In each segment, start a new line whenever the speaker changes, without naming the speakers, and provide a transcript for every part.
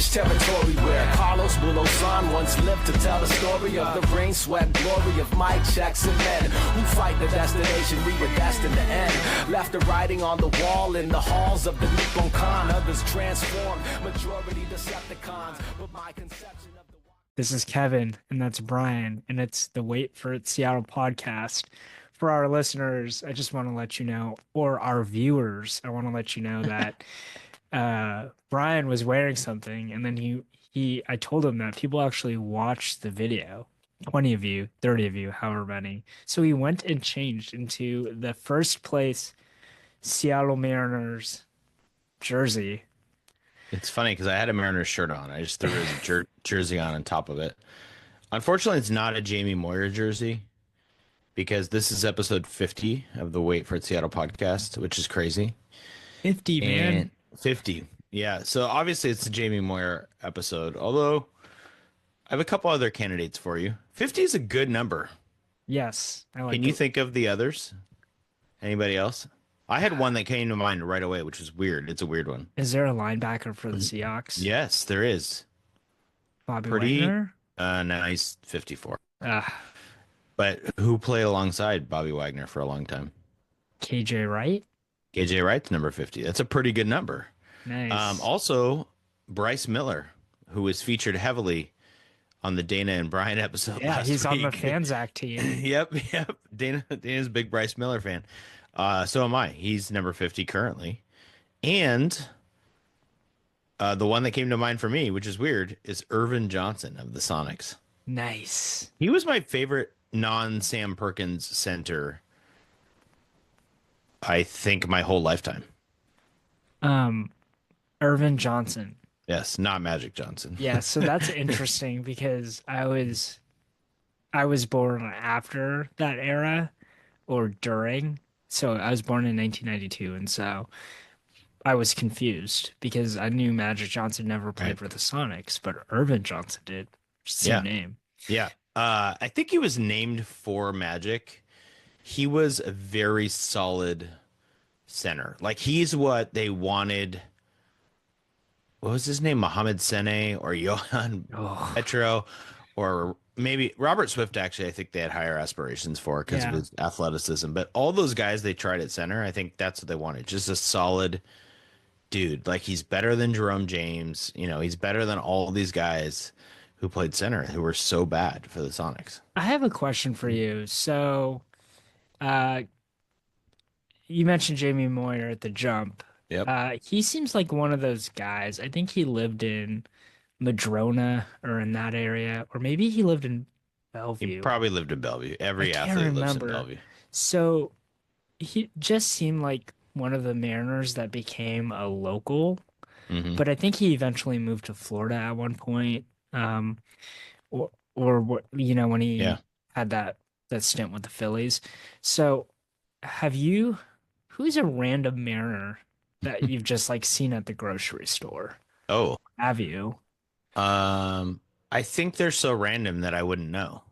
British territory where Carlos Bulosan once lived to tell the story of the rain, sweat, glory of Mike Jackson men who fight the destination we were destined to end. Left a writing on the wall in the halls of the Nippon Khan. Others transformed, majority Decepticons. But my conception of the...
This is Kevin, and that's Brian, and it's the Wait for It Seattle podcast. For our listeners, I just want to let you know, or our viewers, I want to let you know that Brian was wearing something, and then I told him that people actually watched the video, 20 of you, 30 of you, however many. So he went and changed into the first place Seattle Mariners jersey.
It's funny because I had a Mariners shirt on. I just threw his jersey on top of it. Unfortunately, it's not a Jamie Moyer jersey because this is episode 50 of the Wait for It Seattle podcast, which is crazy.
50, man.
50. Yeah. So obviously it's the Jamie Moyer episode, although I have a couple other candidates for you. 50 is a good number.
Yes. I like
Can you think of the others? Anybody else? I had one that came to mind right away, which was weird. It's a weird one.
Is there a linebacker for the Seahawks?
Yes, there is.
Bobby Wagner?
Nice 54. But who played alongside Bobby Wagner for a long time?
KJ Wright?
KJ Wright's number 50. That's a pretty good number.
Nice.
Also, Bryce Miller, who was featured heavily on the Dana and Brian episode last
he's
week.
on the Fanzac team.
Yep. Dana's a big Bryce Miller fan. So am I. He's number 50 currently. And the one that came to mind for me, which is weird, is Irvin Johnson of the Sonics.
Nice.
He was my favorite non-Sam Perkins center, I think, my whole lifetime.
Irvin Johnson.
Yes, not Magic Johnson.
Yeah, so that's interesting because I was born after that era or during. So I was born in 1992, and so I was confused because I knew Magic Johnson never played for the Sonics, but Irvin Johnson did. Same name.
Yeah. I think he was named for Magic. He was a very solid center. Like, he's what they wanted. What was his name? Mohamed Sene or Johan Petro, or maybe Robert Swift. Actually, I think they had higher aspirations for because of his athleticism. But all those guys they tried at center, I think that's what they wanted. Just a solid dude. Like, he's better than Jerome James. You know, he's better than all these guys who played center who were so bad for the Sonics.
I have a question for you. So, you mentioned Jamie Moyer at the jump.
Yep.
He seems like one of those guys. I think he lived in Madrona or in that area, or maybe he lived in Bellevue.
He probably lived in Bellevue. Every athlete lives in Bellevue.
So he just seemed like one of the Mariners that became a local, but I think he eventually moved to Florida at one point, or when he had that stint with the Phillies. So who's a random Mariner that you've just like seen at the grocery store?
Oh,
have you?
I think they're so random that I wouldn't know.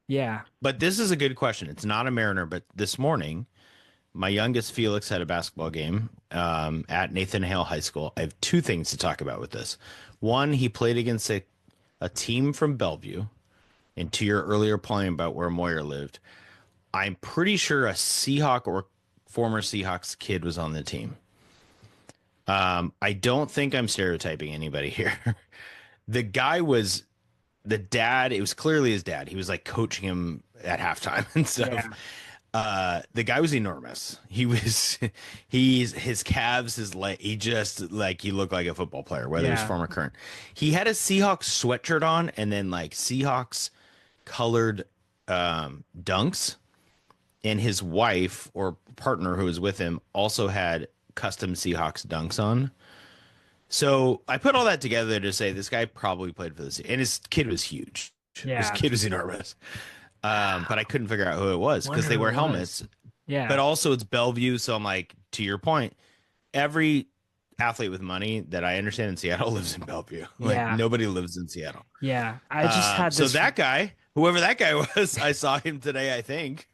Yeah.
But this is a good question. It's not a Mariner, but this morning, my youngest Felix had a basketball game at Nathan Hale High School. I have two things to talk about with this. One, he played against a team from Bellevue. And to your earlier point about where Moyer lived, I'm pretty sure a Seahawk or former Seahawks kid was on the team. I don't think I'm stereotyping anybody here. The guy was the dad. It was clearly his dad. He was like coaching him at halftime and stuff. Yeah. The guy was enormous. His calves, his leg, he looked like a football player, whether he's former or current. He had a Seahawks sweatshirt on and then like Seahawks colored dunks. And his wife or partner who was with him also had custom Seahawks dunks on. So I put all that together to say this guy probably played for the Seahawks. And his kid was huge. Yeah. His kid was enormous. But I couldn't figure out who it was because they wear helmets.
Yeah.
But also it's Bellevue. So I'm like, to your point, every athlete with money that I understand in Seattle lives in Bellevue. Like nobody lives in Seattle.
Yeah. I just had this.
So that guy, whoever that guy was, I saw him today, I think.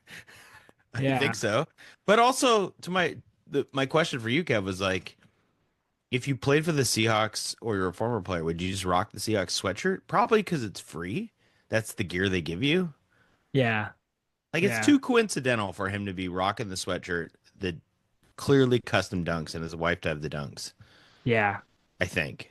I think so. But also to my question for you, Kev, was like, If you played for the Seahawks or you're a former player, would you just rock the Seahawks sweatshirt? Probably because it's free. That's the gear they give you.
Yeah.
Like it's
Yeah.
too coincidental for him to be rocking the sweatshirt, the clearly custom dunks, and his wife to have the dunks.
Yeah.
I think.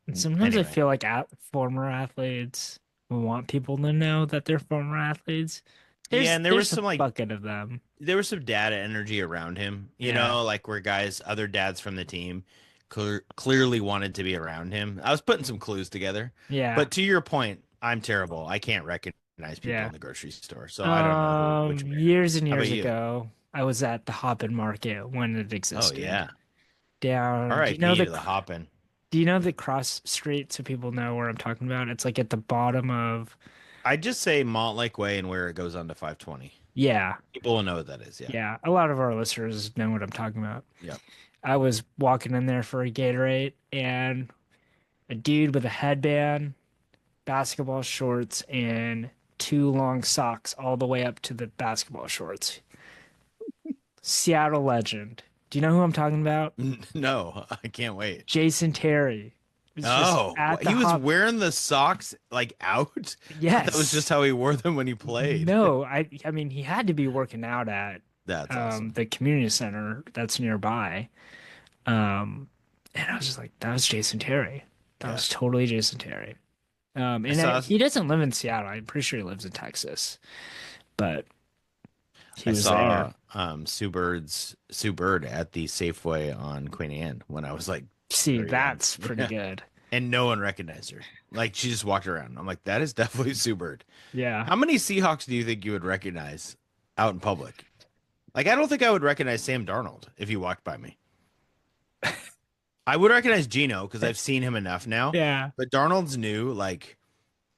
And sometimes I
Anyway,
feel like former athletes want people to know that they're former athletes.
yeah,
There's
and there was
there's a
some like
bucket of them.
there was some dad energy around him,
Yeah.
like where guys, other dads from the team, clearly wanted to be around him. I was putting some clues together,
Yeah.
but to your point, I'm terrible. I can't recognize people
Yeah.
in the grocery store, so I don't know who which Mariner.
Years and
How about
years
you?
ago, I was at the Hoppin' Market when it
Oh
existed.
yeah,
Down,
R.I.P. to the Hoppin'.
do you know the cross street so people know where I'm talking about? It's like at the bottom of,
I just say Montlake Way and where it goes on to 520.
yeah.
People will know what that is. Yeah,
Yeah. A lot of our listeners know what I'm talking about.
yep.
I was walking in there for a Gatorade and a dude with a headband, basketball shorts, and two long socks all the way up to the basketball shorts. Seattle legend. Do you know who I'm talking about?
No, I can't wait.
Jason Terry. It's just
Oh,
at the
he was
hop.
wearing the socks like out. I thought that was just
Yes.
how he wore them when he played.
No, I mean he had to be working out at
That's awesome.
the community center that's nearby. Um and I was just like, that was Jason Terry. That
Yeah.
was totally Jason Terry.
I
And
saw
he doesn't live in Seattle. I'm pretty sure he lives in Texas, but he
I
was there.
saw Sue Bird at the Safeway on Queen Anne when I was like
See,
very young.
that's pretty
Yeah.
good.
And no one recognized her. Like she just walked around. I'm like, that is definitely Sue Bird.
Yeah.
How many Seahawks do you think you would recognize out in public? Like I don't think I would recognize Sam Darnold if he walked by me. I would recognize Gino because I've seen him enough now.
Yeah.
But Darnold's new. Like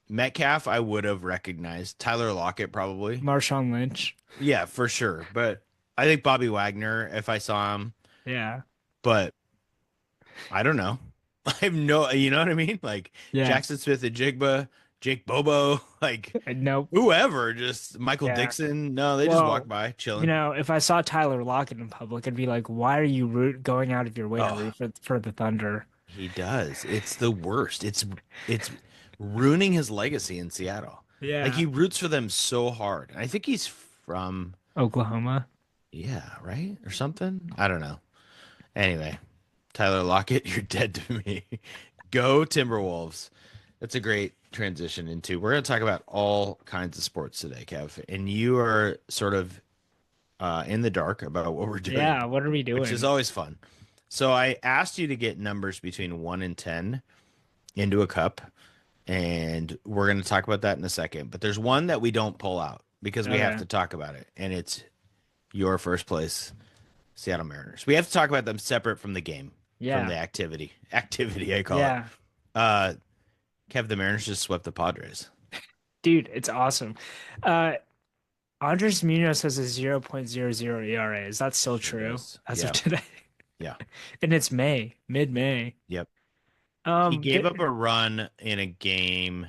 Metcalf, I would have recognized. Tyler Lockett, probably.
Marshawn Lynch.
Yeah, for sure. But I think Bobby Wagner, if I saw him.
Yeah.
But I don't know. I have no, you know what I mean? Like
Yeah.
Jackson Smith and Jigba, Jake Bobo, like
Nope.
whoever, just Michael
Yeah.
Dixon. No, they just walk
Well,
by
you
chilling.
know, if I saw Tyler Lockett in public, I'd be like, why are you going out of your way to
Oh,
root for the Thunder?
he does. It's the worst. It's ruining his legacy in Seattle. Like
Yeah.
he roots for them so hard. And I think he's from,
Oklahoma.
yeah, right? Or something. I don't know. Anyway, Tyler Lockett, you're dead to me. Go Timberwolves. That's a great transition into. We're going to talk about all kinds of sports today, Kev. And you are sort of in the dark about what we're doing,
Yeah, what are we
which is
doing?
always fun. So I asked you to get numbers between 1 and 10 into a cup, and we're going to talk about that in a second. But there's one that we don't pull out because we have
Okay.
to talk about it, and it's your first place, Seattle Mariners. We have to talk about them separate from the game, from
Yeah.
the activity. Activity, I call it.
Yeah.
Uh, Kev, the Mariners just swept the Padres.
Dude, it's awesome. Uh Andres Munoz has a 0.00 ERA. Is that still
Sure
true
does.
as
Yeah.
of today?
Yeah.
And it's May, mid-May.
Yep. He gave
Get,
up a run in a game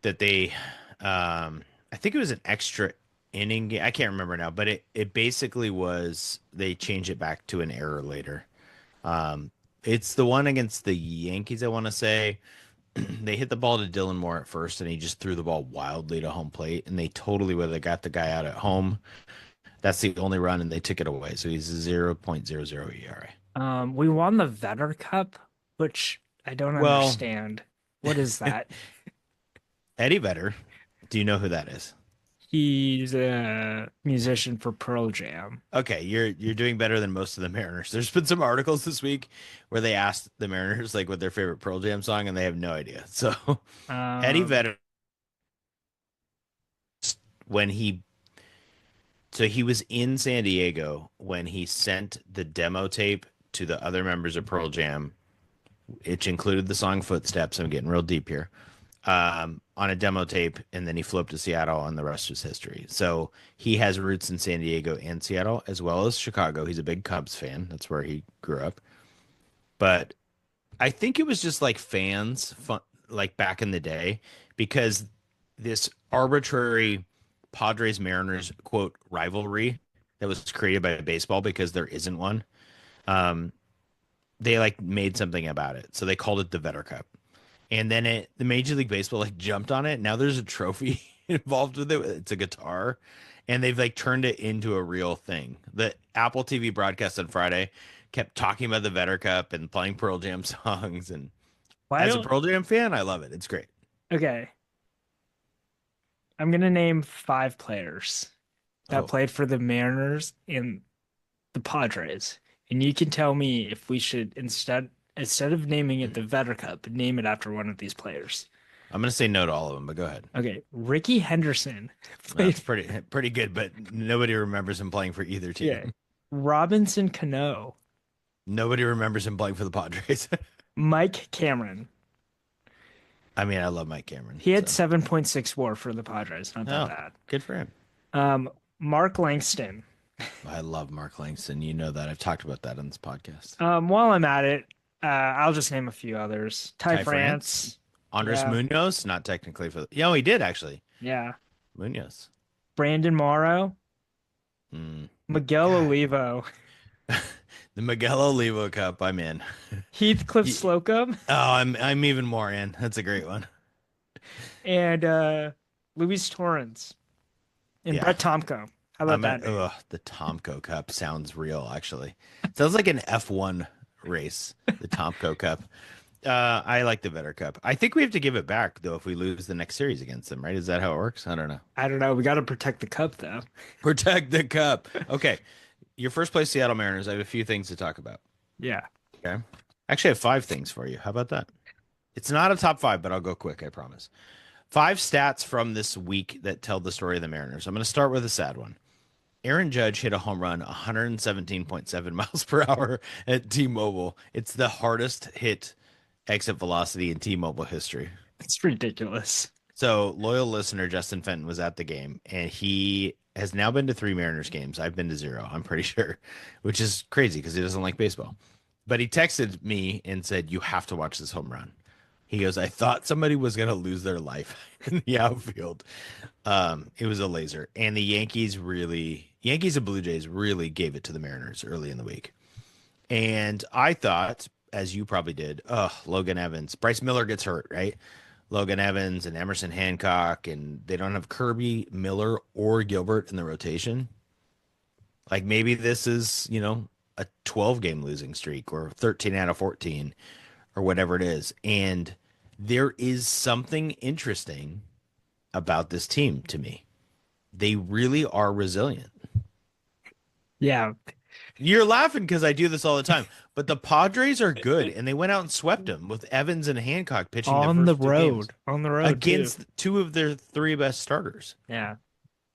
that they, I think it was an extra inning game. I can't remember now, but it basically was they changed it back to an error later. It's the one against the Yankees, I want to say. They hit the ball to Dylan Moore at first, and he just threw the ball wildly to home plate, and they totally would have got the guy out at home. That's the only run, and they took it away. So he's a 0.00 ERA.
we won the Vetter Cup, which I don't
Well,
understand. What is that?
Eddie Vedder, do you know who that is?
He's a musician for Pearl Jam.
Okay, you're doing better than most of the Mariners. There's been some articles this week where they asked the Mariners like what their favorite Pearl Jam song, and they have no idea. So Eddie
Um,
Vedder, when he was in San Diego when he sent the demo tape to the other members of Pearl Jam, which included the song Footsteps. I'm getting real deep here. On a demo tape, and then he flew up to Seattle, and the rest is history. So he has roots in San Diego and Seattle, as well as Chicago. He's a big Cubs fan. That's where he grew up. But I think it was just like fans, fun, like back in the day, because this arbitrary Padres Mariners quote rivalry that was created by baseball because there isn't one. Um, they like made something about it. So they called it the Vetter Cup. And then the Major League Baseball like jumped on it. Now there's a trophy involved with it. It's a guitar. And they've like turned it into a real thing. The Apple TV broadcast on Friday kept talking about the Vetter Cup and playing Pearl Jam songs. And
Why
as a
don't
Pearl Jam fan, I love it. It's great.
Okay. I'm gonna name 5 players that
Oh,
played for the Mariners and the Padres. And you can tell me if we should instead of naming it the Vetter Cup, name it after one of these players.
I'm gonna say no to all of them, but go ahead.
Okay, Ricky Henderson played
That's pretty good, but nobody remembers him playing for either
yeah.
team.
Robinson Cano,
Nobody remembers him playing for the Padres.
Mike Cameron.
I mean, I love Mike Cameron.
He had
So.
7.6 WAR for the Padres. Not that
Oh,
bad.
good for him.
Mark Langston.
I love Mark Langston. You know that. I've talked about that on this podcast.
While I'm at it, I'll just name a few others. Ty
Ty
France.
Andres
Yeah.
Munoz, not technically for the. Yeah, he did actually.
Yeah.
Munoz.
Brandon Morrow.
Mm.
Miguel Olivo.
The Miguel Olivo Cup. I'm in.
Heathcliff
Ye-
Slocum.
Oh, I'm even more in. That's a great one.
And Luis Torrens. And
Yeah.
Brett Tomko. How about
I'm
that
at,
name?
ugh, the Tomco Cup sounds real, actually. Sounds like an F1 race, the Tomco Cup. I like the Vetter Cup. I think we have to give it back, though, if we lose the next series against them, right? Is that how it works? I don't know.
I don't know. We got to protect the cup, though.
Protect the cup. Okay. Your first place, Seattle Mariners. I have a few things to talk about.
Yeah.
Okay. Actually, I have 5 things for you. How about that? It's not a top 5, but I'll go quick, I promise. 5 stats from this week that tell the story of the Mariners. I'm going to start with a sad one. Aaron Judge hit a home run 117.7 miles per hour at T-Mobile. It's the hardest hit exit velocity in T-Mobile history.
It's ridiculous.
So, loyal listener Justin Fenton was at the game, and he has now been to 3 Mariners games. I've been to 0, I'm pretty sure, which is crazy because he doesn't like baseball. But he texted me and said, "You have to watch this home run." He goes, "I thought somebody was going to lose their life in the outfield." It was a laser. And the Yankees and Blue Jays really gave it to the Mariners early in the week. And I thought, as you probably did, Logan Evans. Bryce Miller gets hurt, right? Logan Evans and Emerson Hancock, and they don't have Kirby, Miller, or Gilbert in the rotation. Like maybe this is, a 12-game losing streak or 13 out of 14 or whatever it is. And there is something interesting about this team to me. They really are resilient.
Yeah.
You're laughing because I do this all the time, but the Padres are good, and they went out and swept them with Evans and Hancock pitching
On
their
the
first 2
road.
games
On the road.
against
Too.
2 of their 3 best starters.
Yeah.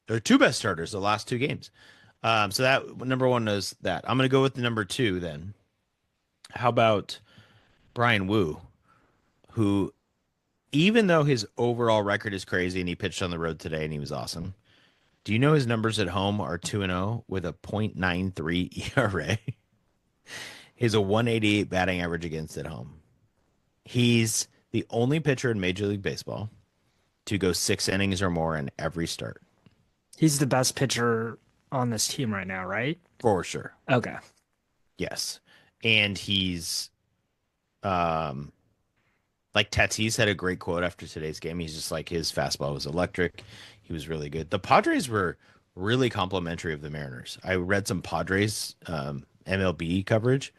Their 2 best starters the last 2 games. So that number 1 knows that. I'm going to go with the number 2 then. How about Brian Wu, who, even though his overall record is crazy and he pitched on the road today and he was awesome, do you know his numbers at home are 2-0 with a .93 ERA? He has a 188 batting average against at home. He's the only pitcher in Major League Baseball to go 6 innings or more in every start.
He's the best pitcher on this team right now, right?
For sure.
Okay.
Yes. And he's like Tatis had a great quote after today's game. He's just like, his fastball was electric. He was really good. The Padres were really complimentary of the Mariners. I read some Padres MLB coverage,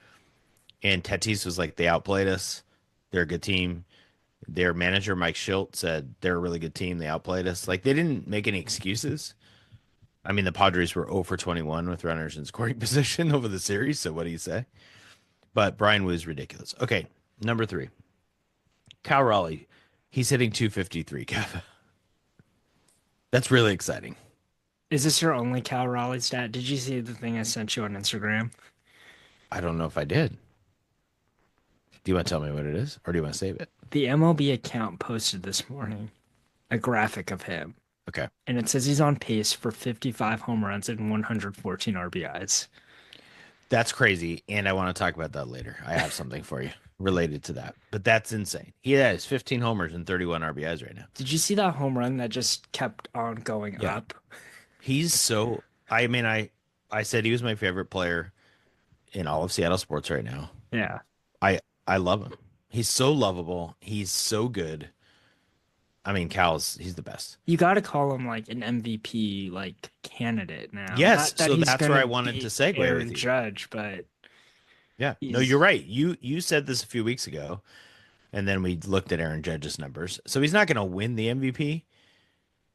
and Tatis was like, they outplayed us. They're a good team. Their manager, Mike Schilt, said they're a really good team. They outplayed us. Like, they didn't make any excuses. I mean, the Padres were 0 for 21 with runners in scoring position over the series. So what do you say? But Brian Wu is ridiculous. Okay, number 3. Cal Raleigh. He's hitting 253, Kev. That's really exciting.
Is this your only Cal Raleigh stat? Did you see the thing I sent you on Instagram?
I don't know if I did. Do you want to tell me what it is, or do you want to save it?
The MLB account posted this morning a graphic of him,
Okay.
and it says he's on pace for 55 home runs and 114 RBIs.
That's crazy, and I want to talk about that later. I have something for you related to that, but that's insane. He has 15 homers and 31 RBIs right now.
Did you see that home run that just kept on going
Yeah.
up?
He's so. I said he was my favorite player in all of Seattle sports right now.
Yeah.
I love him. He's so lovable. He's so good. I mean, he's the best.
You got to call him like an MVP like candidate now.
Yes,
Not that
so
he's
that's where I
gonna
wanted to
beat
segue with
Aaron
you.
Judge, but
Yeah. No, you're
he's
right. You said this a few weeks ago, and then we looked at Aaron Judge's numbers. So he's not going to win the MVP,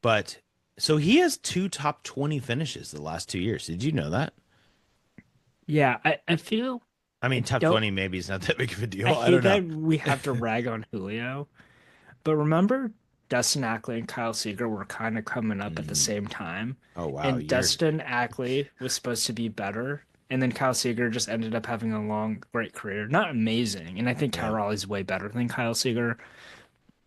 but so he has two top 20 finishes the last 2 years. Did you know that?
yeah. I feel
I mean,
I
top
don't
20 maybe is not that big of a
I
deal. I
hate
don't know.
that we have to rag on Julio, but remember Dustin Ackley and Kyle Seager were kind of coming up at the
Mhm.
same time,
Oh wow,
and Dustin Ackley was supposed to be better. And then Kyle Seager just ended up having a long, great career. Not amazing. And I think Cal
yeah.
Raleigh's way better than Kyle Seager,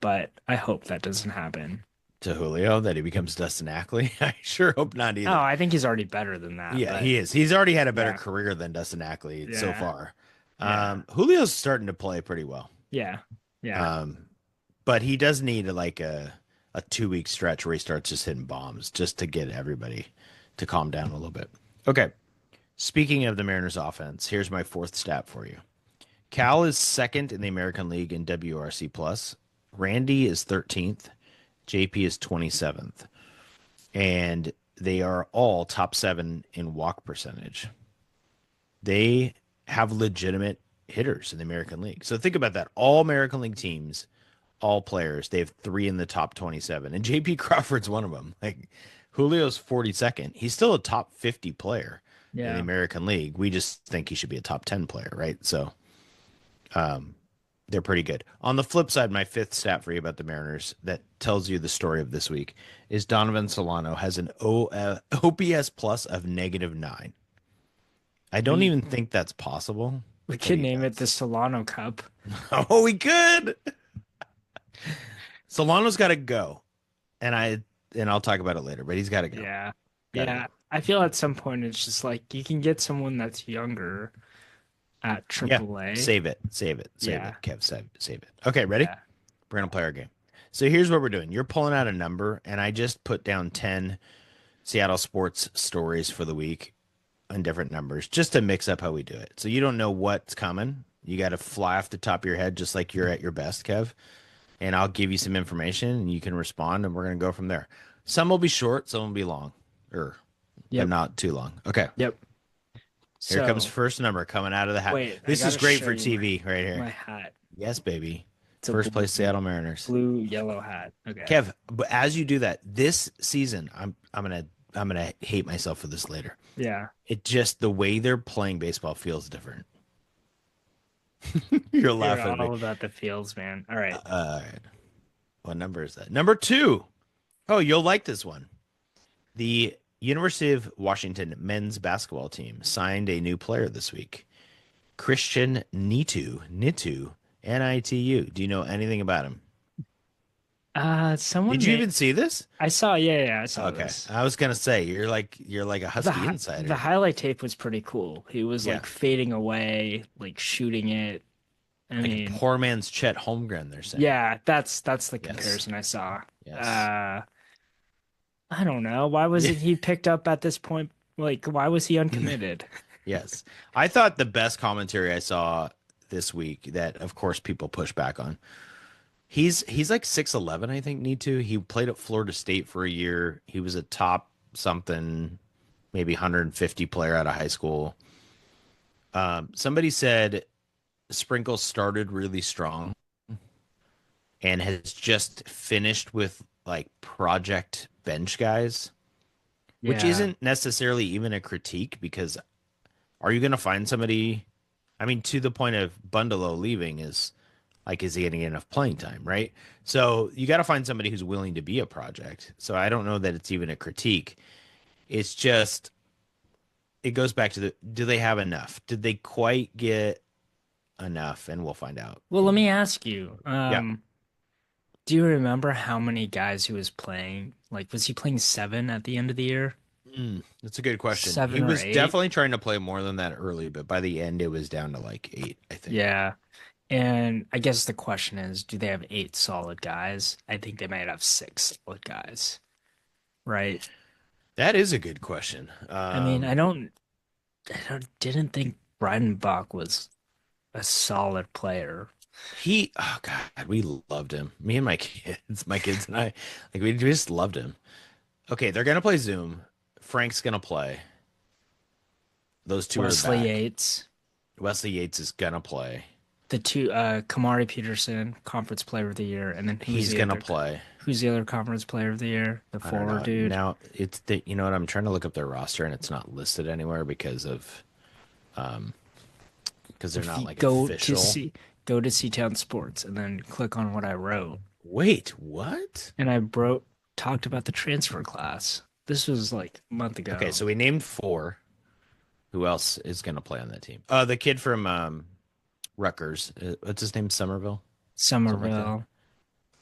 but I hope that doesn't happen.
To Julio that he becomes Dustin Ackley. I sure hope not
Oh,
either.
I think he's already better than that,
Yeah,
but
he is. He's already had a better
yeah,
career than Dustin Ackley so
yeah,
far.
yeah,
Julio's starting to play pretty well.
yeah, yeah.
Um, but he does need a 2 week stretch where he starts just hitting bombs just to get everybody to calm down a little bit. Okay. Speaking of the Mariners offense, here's my fourth stat for you. Cal is second in the American League in WRC plus. Randy is 13th. JP is 27th. And they are all top 7 in walk percentage. They have legitimate hitters in the American League. So think about that. All American League teams, all players, they have 3 in the top 27. And JP Crawford's one of them. Like Julio's 42nd. He's still a top 50 player in the
Yeah.
American League. We just think he should be a top 10 player, right? So they're pretty good. On the flip side, my fifth stat for you about the Mariners that tells you the story of this week is Donovan Solano has an OPS plus of -9. I don't
We
even think that's possible,
we
but
could
he
name it the
does.
Solano Cup.
Oh, we could. Solano's got to go, and I'll talk about it later. But he's got to go.
Yeah.
Got to go.
Yeah. I feel at some point it's just like you can get someone that's younger at
Yeah,
AAA.
save it, save it, save it,
Yeah.
Kev, save it. Okay, ready?
Yeah.
We're gonna play our game. So here's what we're doing. You're pulling out a number, and I just put down 10 Seattle sports stories for the week on different numbers just to mix up how we do it. So you don't know what's coming. You got to fly off the top of your head just like you're at your best, Kev. And I'll give you some information and you can respond and we're going to go from there. Some will be short, some will be long, but
Yep.
not too long. Okay.
Yep.
Here comes
So
first number coming out of the hat.
wait, I
This is
gotta
great
show
for
you
TV right
my
here.
hat.
Yes, baby.
It's a
First place Seattle Mariners.
blue yellow hat. Okay.
Kev, but as you do that, this season, I'm gonna hate myself for this later.
Yeah.
It just the way they're playing baseball feels different. You're
You're
laughing at me.
all about the fields, man. All right.
What number is that? Number 2. Oh, you'll like this one. The University of Washington men's basketball team signed a new player this week. Christian Nitu, Nitu. Do you know anything about him?
Someone
Did you
made,
even see this?
I saw, yeah, I saw
Okay.
this.
I was gonna say you're like a
The
Husky insider.
the highlight tape was pretty cool. He was
Yeah.
like fading away, like shooting it. I
Like a
mean,
poor man's Chet Holmgren, they're saying.
yeah, that's the
Yes.
comparison I saw.
Yes.
I don't know. Why wasn't he picked up at this point? Like, why was he uncommitted?
Yes. I thought the best commentary I saw this week that of course people push back on. He's like 6'11", I think, need to. He played at Florida State for a year. He was a top something, maybe 150 player out of high school. Somebody said Sprinkle started really strong and has just finished with like project bench guys, which
Yeah.
isn't necessarily even a critique because are you going to find somebody? I mean, to the point of Bundalo leaving is like, is he getting enough playing time, right? So you got to find somebody who's willing to be a project. So I don't know that it's even a critique. It's just, it goes back to do they have enough? Did they quite get enough? And we'll find out.
Well, let me ask you.
Yeah.
Do you remember how many guys he was playing? Like, was he playing 7 at the end of the year?
That's a good question.
7
He
or
was
8?
definitely trying to play more than that early, but by the end, it was down to like 8, I think.
Yeah. And I guess the question is, do they have 8 solid guys? I think they might have 6 solid guys, right?
That is a good question.
I mean, I didn't think Breidenbach was a solid player.
Oh God, we loved him. Me and my kids and I, like we just loved him. Okay, they're gonna play Zoom. Frank's gonna play. Those two are
Wesley
back.
Yates,
Wesley Yates is gonna play.
the two, Kamari Peterson, Conference Player of the Year, and then
He's gonna play.
who's the other Conference Player of the Year? The
I don't
forward
know.
dude.
Now you know what? I'm trying to look up their roster and it's not listed anywhere because they're
If
not
you
like
go
official.
go to C-Town Sports and then click on what I wrote.
Wait, what?
And talked about the transfer class. This was like a month ago.
Okay, so we named four. Who else is gonna play on that team? The kid from Rutgers. What's his name? Somerville. Something like that.
Somerville.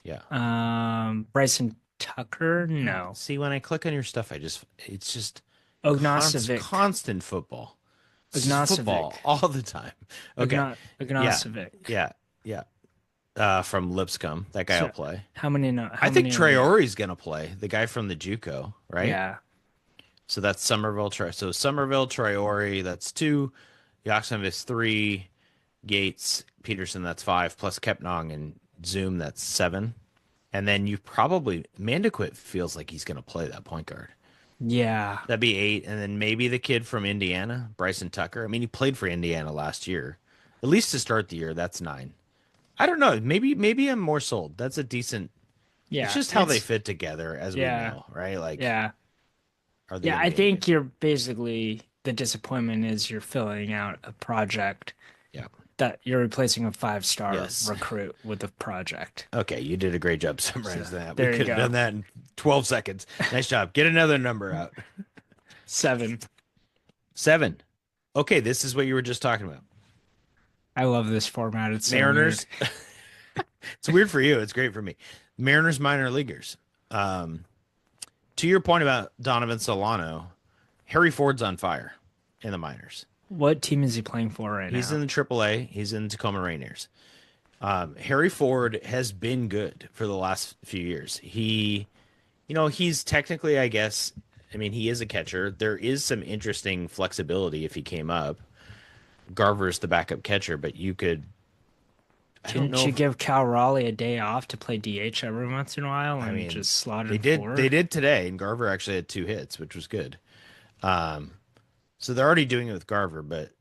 Yeah.
Bryson Tucker? No.
See, when I click on your stuff, it's just
Ognacevic.
constant football. It's just
Ognacevic.
football all the time. Okay.
Ognacevic.
Yeah. From Lipscomb, that guy will play.
How many?
I think Traore's gonna play. The guy from the JUCO, right?
Yeah.
So that's Somerville. So Somerville, Traore, that's two. Yaxon is three. Gates, Peterson, that's five. Plus Kepnong and Zoom, that's seven. And then Mandaquit feels like he's gonna play that point guard.
Yeah.
That'd be eight. And then maybe the kid from Indiana, Bryson Tucker. I mean, he played for Indiana last year. At least to start the year, that's nine. I don't know. Maybe I'm more sold. That's a decent.
Yeah.
It's just how they fit together, as we know, right? Like,
yeah.
Are they
I think you're basically the disappointment is you're filling out a project.
Yeah.
That you're replacing a 5-star recruit with a project.
Okay, you did a great job summarizing that.
There
We could have done that in 12 seconds. Nice job. Get another number out.
7.
Okay, this is what you were just talking about.
I love this format. It's so
Mariners.
weird.
It's weird for you. It's great for me. Mariners minor leaguers. To your point about Donovan Solano, Harry Ford's on fire in the minors.
What team is he playing for right now?
He's in the AAA. He's in Tacoma Rainiers. Harry Ford has been good for the last few years. He's technically, I guess, he is a catcher. There is some interesting flexibility if he came up. Garver's the backup catcher, but you could.
Didn't you give Cal Raleigh a day off to play DH every once in a while and just slot
They
in
did.
forward?
They did today, and Garver actually had 2 hits, which was good. So they're already doing it with Garver, but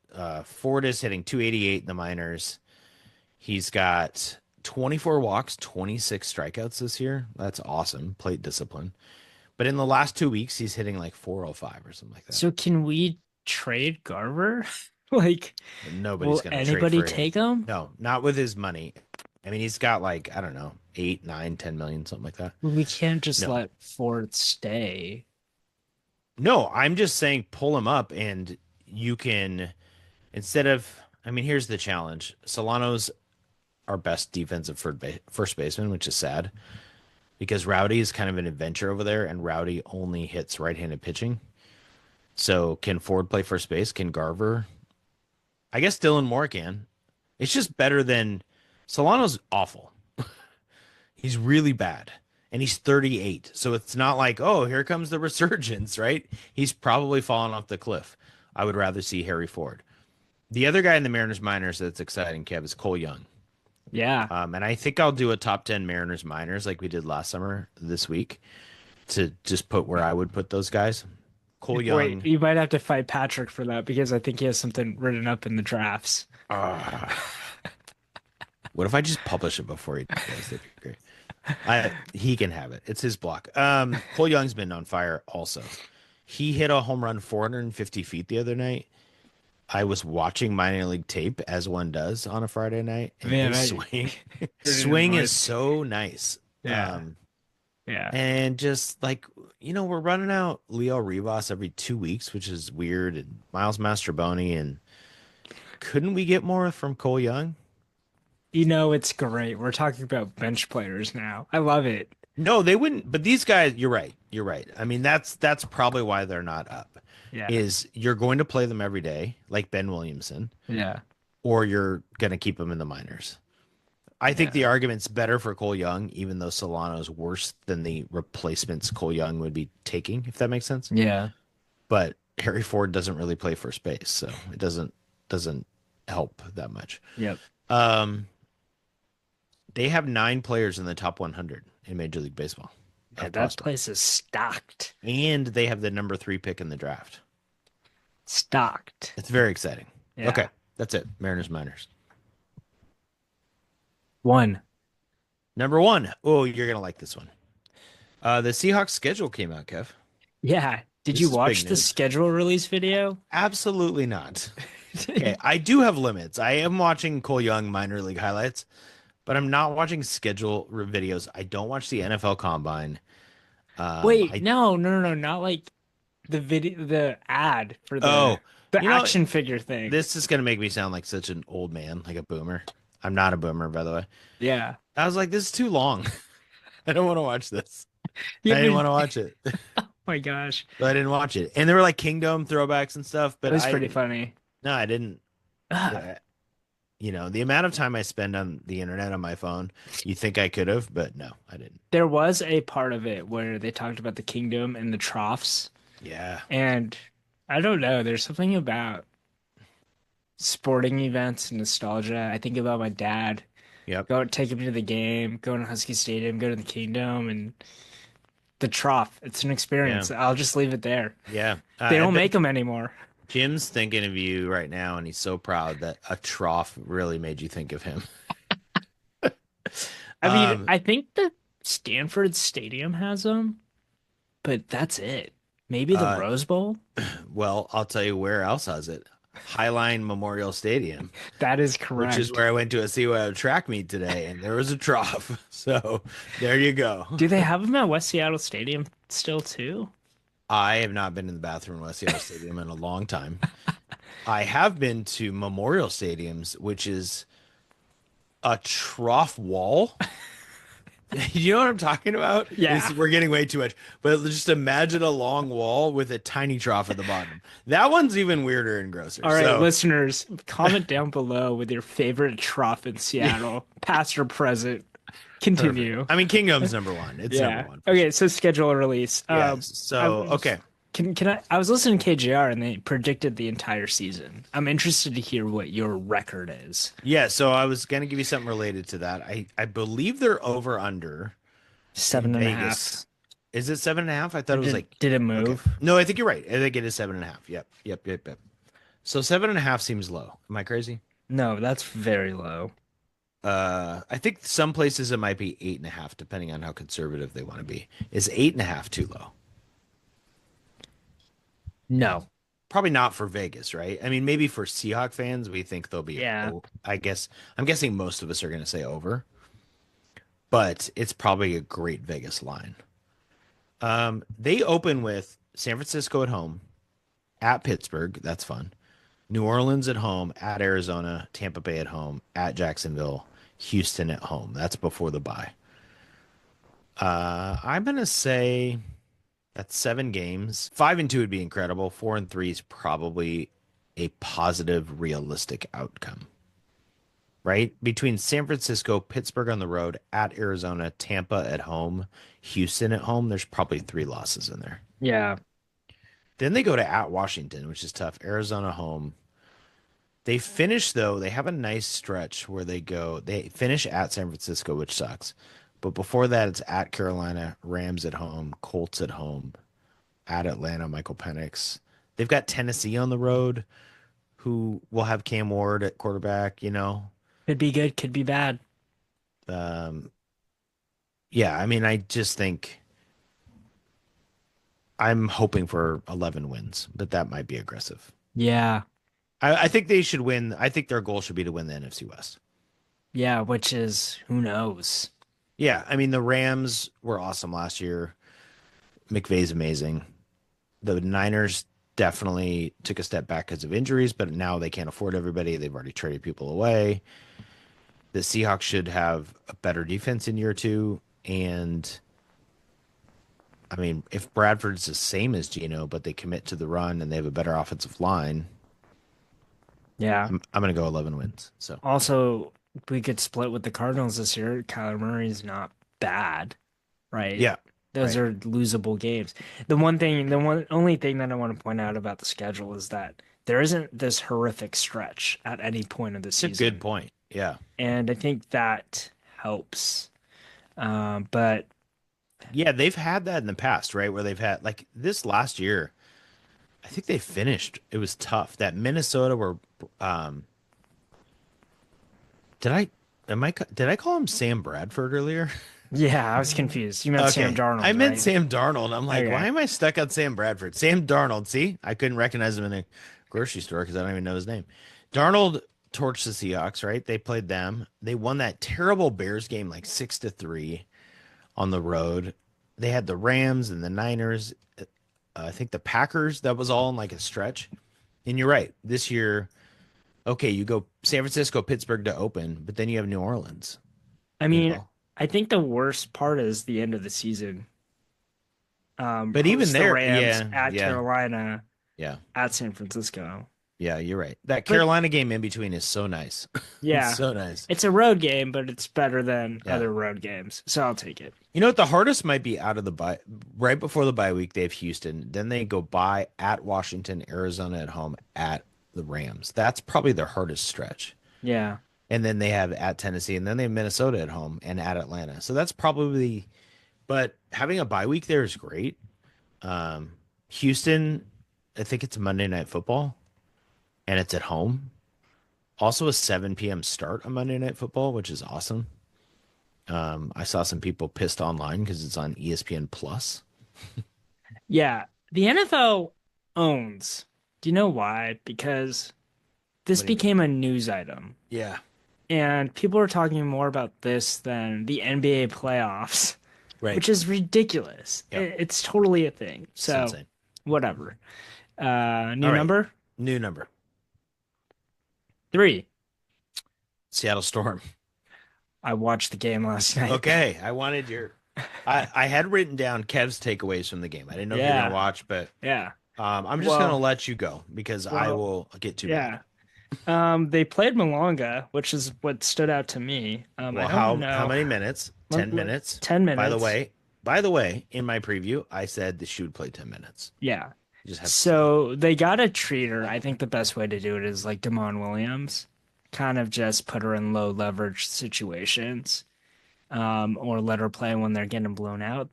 Ford is hitting 288 in the minors. He's got 24 walks, 26 strikeouts this year. That's awesome. Plate discipline. But in the last 2 weeks, he's hitting like 405 or something like that.
So can we trade Garver? Like,
nobody's going to trade
anybody
for him.
take him?
No, not with his money. He's got like, I don't know, 8, 9, 10 million, something like that.
We can't just let Ford stay.
No, I'm just saying pull him up and you can, instead of, here's the challenge. Solano's our best defensive first baseman, which is sad because Rowdy is kind of an adventure over there and Rowdy only hits right-handed pitching. So can Ford play first base? Can Garver? I guess Dylan Moore can. It's just better than Solano's awful. He's really bad. And he's 38. So it's not like, oh, here comes the resurgence, right? He's probably fallen off the cliff. I would rather see Harry Ford. The other guy in the Mariners minors that's exciting, Kev, is Cole Young.
Yeah.
And I think I'll do a top 10 Mariners minors like we did last summer this week to just put where I would put those guys. Cole Young.
Wait, you might have to fight Patrick for that because I think he has something written up in the drafts.
What if I just publish it before he does? That'd be great. He can have it. It's his block. Cole Young's been on fire also. He hit a home run 450 feet the other night. I was watching minor league tape as one does on a Friday night. And his swing is so nice.
Yeah.
Yeah. And just like, we're running out Leo Rivas every 2 weeks, which is weird. And Miles Mastroboni. And couldn't we get more from Cole Young?
It's great. We're talking about bench players now. I love it.
No, they wouldn't. But these guys, you're right. You're right. That's probably why they're not up.
Yeah.
Is you're going to play them every day, like Ben Williamson.
Yeah.
Or you're going to keep them in the minors. I think the argument's better for Cole Young, even though Solano's worse than the replacements Cole Young would be taking, if that makes sense.
Yeah.
But Harry Ford doesn't really play first base, so it doesn't help that much.
Yep.
Um, they have 9 players in the top 100 in Major League Baseball
Yeah,
of
that
prospects,
place is stocked.
and they have the number 3 pick in the draft.
Stocked.
It's very exciting.
Yeah.
Okay, that's it. Mariners minors.
One.
Number 1. Oh, you're gonna like this one. The Seahawks schedule came out, Kev.
Yeah. Did
This
you
is big
watch the
news.
schedule release video?
Absolutely not. Okay, I do have limits. I am watching Cole Young minor league highlights, but I'm not watching schedule videos. I don't watch the NFL Combine.
Wait,
I
no, no, no, no, not like the video, the ad for
oh,
the
you know,
action figure thing.
this is gonna make me sound like such an old man, like a boomer. I'm not a boomer, by the way.
Yeah.
I was like, this is too long. I don't want to watch this. I
Yeah,
didn't want to watch it,
oh my gosh.
but I didn't watch it. And there were like Kingdom throwbacks and stuff,
It
but
was pretty funny.
no, I didn't.
Ah,
uh, the amount of time I spend on the internet on my phone, you think I could have, but no, I didn't.
there was a part of it where they talked about the kingdom and the troughs,
Yeah.
and I don't know, there's something about sporting events and nostalgia. I think about my dad,
Yep.
go take him to the game, go to Husky Stadium, go to the kingdom and the trough. It's an
Yeah.
experience. I'll just leave it there.
Yeah.
They
I
don't
bet
make them anymore.
Jim's thinking of you right now, and he's so proud that a trough really made you think of him.
I mean,
Um,
I think the Stanford Stadium has them, but that's it. Maybe the
uh,
Rose Bowl?
well, I'll tell you where else has it. Highline Memorial Stadium,
That is
which is
correct.
where I went to a CYO track meet today, and there was a trough. So there you go.
Do they have them at West Seattle Stadium still too?
I have not been in the bathroom in West Seattle Stadium in a long time. I have been to Memorial Stadiums, which is a trough wall. You know what I'm talking about?
Yeah.
We're getting way too much. But just imagine a long wall with a tiny trough at the bottom. That one's even weirder and grosser.
All right,
So,
listeners, comment down below with your favorite trough in Seattle, past or present. Continue.
perfect. I mean, Kingdom's number 1. It's
Yeah.
number 1. For
Okay, so schedule release.
sure. Yeah.
I
So,
was-
okay.
Can I was listening to KJR and they predicted the entire season. I'm interested to hear what your record is.
Yeah. So I was going to give you something related to that. I believe they're over under
Seven
in
and a half.
Vegas. Is it 7.5? I thought it was like
Did it
okay.
move?
No, I think you're right. I think it is 7.5. Yep. So 7.5 seems low. Am I crazy?
No, that's very low.
I think some places it might be 8.5, depending on how conservative they want to be. Is 8.5 too low?
No.
Probably not for Vegas, right? I mean, maybe for Seahawk fans, we think they'll be.
Yeah.
I'm guessing most of us are going to say over, but it's probably a great Vegas line. They open with San Francisco at home, at Pittsburgh. That's fun. New Orleans at home, at Arizona, Tampa Bay at home, at Jacksonville, Houston at home. That's before the bye. I'm gonna say that's 7 games. 5-2 would be incredible. 4-3 is probably a positive, realistic outcome. Right? Between San Francisco, Pittsburgh on the road, at Arizona, Tampa at home, Houston at home, there's probably 3 losses in there.
Yeah.
Then they go to at Washington, which is tough. Arizona home. They finish though. They have a nice stretch where they finish at San Francisco, which sucks. But before that, it's at Carolina, Rams at home, Colts at home, at Atlanta, Michael Penix. They've got Tennessee on the road, who will have Cam Ward at quarterback.
Could be good, could be bad.
Yeah. I mean, I just think I'm hoping for 11 wins, but that might be aggressive.
Yeah.
I think they should win. I think their goal should be to win the NFC West.
Yeah, which is who knows.
Yeah, I mean the Rams were awesome last year. McVay's amazing. The Niners definitely took a step back because of injuries, but now they can't afford everybody. They've already traded people away. The Seahawks should have a better defense in year 2, and I mean if Bradford's the same as Geno, but they commit to the run and they have a better offensive line,
Yeah.
I'm going to go 11 wins. So
Also, we could split with the Cardinals this year. Kyler Murray's not bad, right?
yeah,
Those
right.
are losable games. The only thing that I want to point out about the schedule is that there isn't this horrific stretch at any point of the
It's a good
season.
point. Yeah.
And I think that helps. But
Yeah, they've had that in the past, right? Where they've had like this last year, I think they finished. It was tough. That Minnesota were um did I did I call him Sam Bradford earlier?
yeah, I was confused. You meant Sam
Okay. I
Darnold,
meant
right?
Sam Darnold. I'm like,
Okay.
why am I stuck on Sam Bradford? Sam Darnold. See, I couldn't recognize him in a grocery store because I don't even know his name. Darnold torched the Seahawks, right? They played them. They won that terrible Bears game like 6-3 on the road. They had the Rams and the Niners. I think the Packers. That was all in like a stretch. And you're right. This year, okay, you go San Francisco, Pittsburgh to open, but then you have New Orleans.
I
You
mean,
know,
I think the worst part is the end of the season.
but even
Host the
there,
Rams
yeah,
at
yeah,
Carolina,
yeah.
at San Francisco.
Yeah, you're right. That
But
Carolina game in between is so nice. It's
yeah,
so nice.
it's a road game, but it's better than
Yeah.
other road games. So I'll take it.
You know what? The hardest might be out of the bye. Right before the bye week, they have Houston. Then they go by at Washington, Arizona at home, at the Rams. That's probably their hardest stretch.
Yeah.
And then they have at Tennessee, and then they have Minnesota at home and at Atlanta. So that's probably, but having a bye week there is great. Houston, I think it's Monday Night Football, and it's at home. Also, a 7 p.m. start on Monday Night Football, which is awesome. I saw some people pissed online because it's on ESPN Plus.
Yeah. The NFL owns. Do you know why? Because this
What do you mean?
became a news item.
Yeah,
And people are talking more about this than the NBA playoffs,
right.
which is ridiculous.
Yep.
It's totally a thing.
It's
So,
insane.
whatever. New
All right,
number
new number.
3.
Seattle Storm.
I watched the game last night.
Okay, I wanted your. I had written down Kev's takeaways from the game. I didn't know if you were
Yeah.
gonna watch, but
Yeah.
I'm just gonna let you go because I
well,
will get too
Yeah.
mad.
They played Malonga, which is what stood out to me. I
Well,
don't
how
know.
many minutes? 10 minutes.
10 minutes.
By the way, in my preview, I said the shoe would play 10 minutes.
Yeah.
You just have to.
So they got to treat her. I think the best way to do it is like Damon Williams, kind of just put her in low leverage situations, or let her play when they're getting blown out.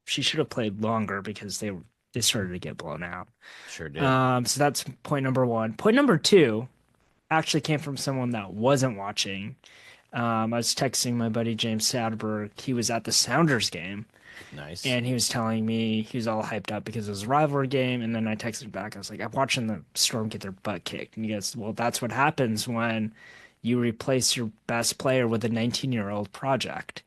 She should have played longer because they started to get blown out.
Sure did.
So that's point number 1. Point number 2 actually came from someone that wasn't watching. I was texting my buddy James Sadberg. He was at the Sounders game,
Nice.
and he was telling me he was all hyped up because it was a rivalry game. And then I texted back. I was like, I'm watching the Storm get their butt kicked. And he goes, well, that's what happens when you replace your best player with a 19-year-old project.